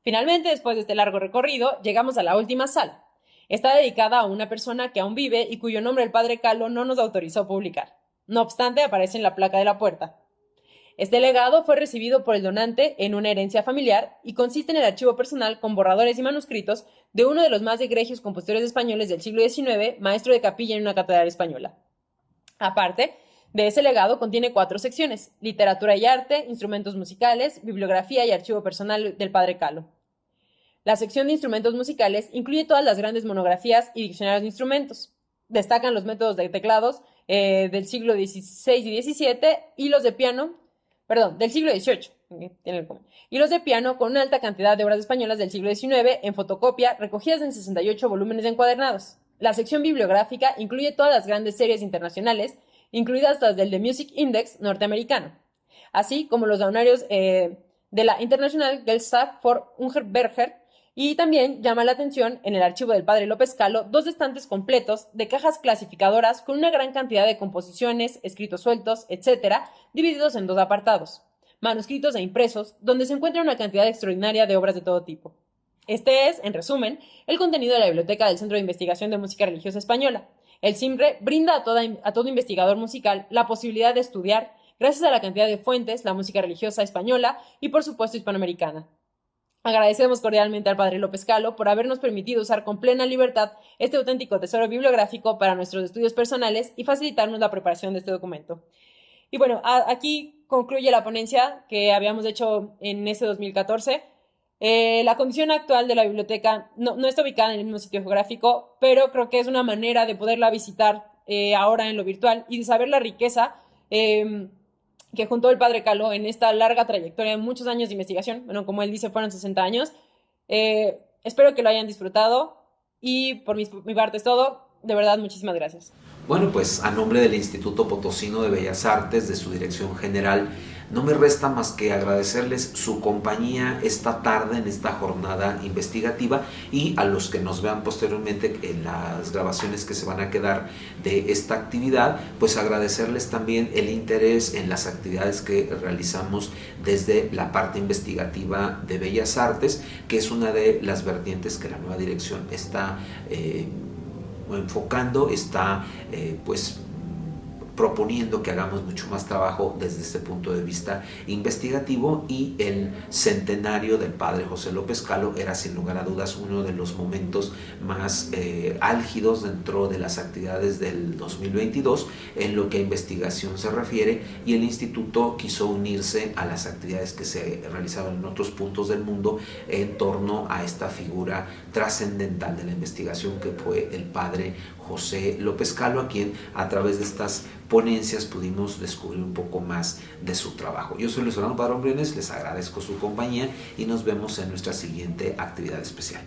Finalmente, después de este largo recorrido, llegamos a la última sala. Está dedicada a una persona que aún vive y cuyo nombre el padre Kahlo no nos autorizó publicar. No obstante, aparece en la placa de la puerta. Este legado fue recibido por el donante en una herencia familiar y consiste en el archivo personal con borradores y manuscritos de uno de los más egregios compositores españoles del siglo XIX, maestro de capilla en una catedral española. Aparte de ese legado, contiene 4 secciones: literatura y arte, instrumentos musicales, bibliografía y archivo personal del padre Kahlo. La sección de instrumentos musicales incluye todas las grandes monografías y diccionarios de instrumentos. Destacan los métodos de teclados del siglo XVI y XVII y los de piano, del siglo XVIII, y los de piano con una alta cantidad de obras españolas del siglo XIX en fotocopia, recogidas en 68 volúmenes encuadernados. La sección bibliográfica incluye todas las grandes series internacionales, incluidas las del The Music Index norteamericano, así como los anuarios de la International Gesellschaft für Ungerberger, y también llama la atención en el archivo del padre López Kahlo 2 estantes completos de cajas clasificadoras con una gran cantidad de composiciones, escritos sueltos, etc., divididos en 2 apartados: manuscritos e impresos, donde se encuentra una cantidad extraordinaria de obras de todo tipo. Este es, en resumen, el contenido de la Biblioteca del Centro de Investigación de Música Religiosa Española. El CIMRE brinda a todo investigador musical la posibilidad de estudiar, gracias a la cantidad de fuentes, la música religiosa española y, por supuesto, hispanoamericana. Agradecemos cordialmente al padre López Kahlo por habernos permitido usar con plena libertad este auténtico tesoro bibliográfico para nuestros estudios personales y facilitarnos la preparación de este documento. Y bueno, aquí concluye la ponencia que habíamos hecho en ese 2014. La condición actual de la biblioteca no está ubicada en el mismo sitio geográfico, pero creo que es una manera de poderla visitar ahora en lo virtual y de saber la riqueza que juntó el padre Kahlo en esta larga trayectoria de muchos años de investigación. Bueno, como él dice, fueron 60 años. Espero que lo hayan disfrutado y por mi parte es todo. De verdad, muchísimas gracias. Bueno, pues a nombre del Instituto Potosino de Bellas Artes, de su dirección general, no me resta más que agradecerles su compañía esta tarde en esta jornada investigativa, y a los que nos vean posteriormente en las grabaciones que se van a quedar de esta actividad, pues agradecerles también el interés en las actividades que realizamos desde la parte investigativa de Bellas Artes, que es una de las vertientes que la nueva dirección está enfocando, está pues proponiendo que hagamos mucho más trabajo desde este punto de vista investigativo. Y el centenario del padre José López Kahlo era sin lugar a dudas uno de los momentos más álgidos dentro de las actividades del 2022 en lo que a investigación se refiere, y el instituto quiso unirse a las actividades que se realizaban en otros puntos del mundo en torno a esta figura trascendental de la investigación que fue el padre José López Kahlo, a quien a través de estas ponencias pudimos descubrir un poco más de su trabajo. Yo soy Luis Fernando Padrón Briones, les agradezco su compañía y nos vemos en nuestra siguiente actividad especial.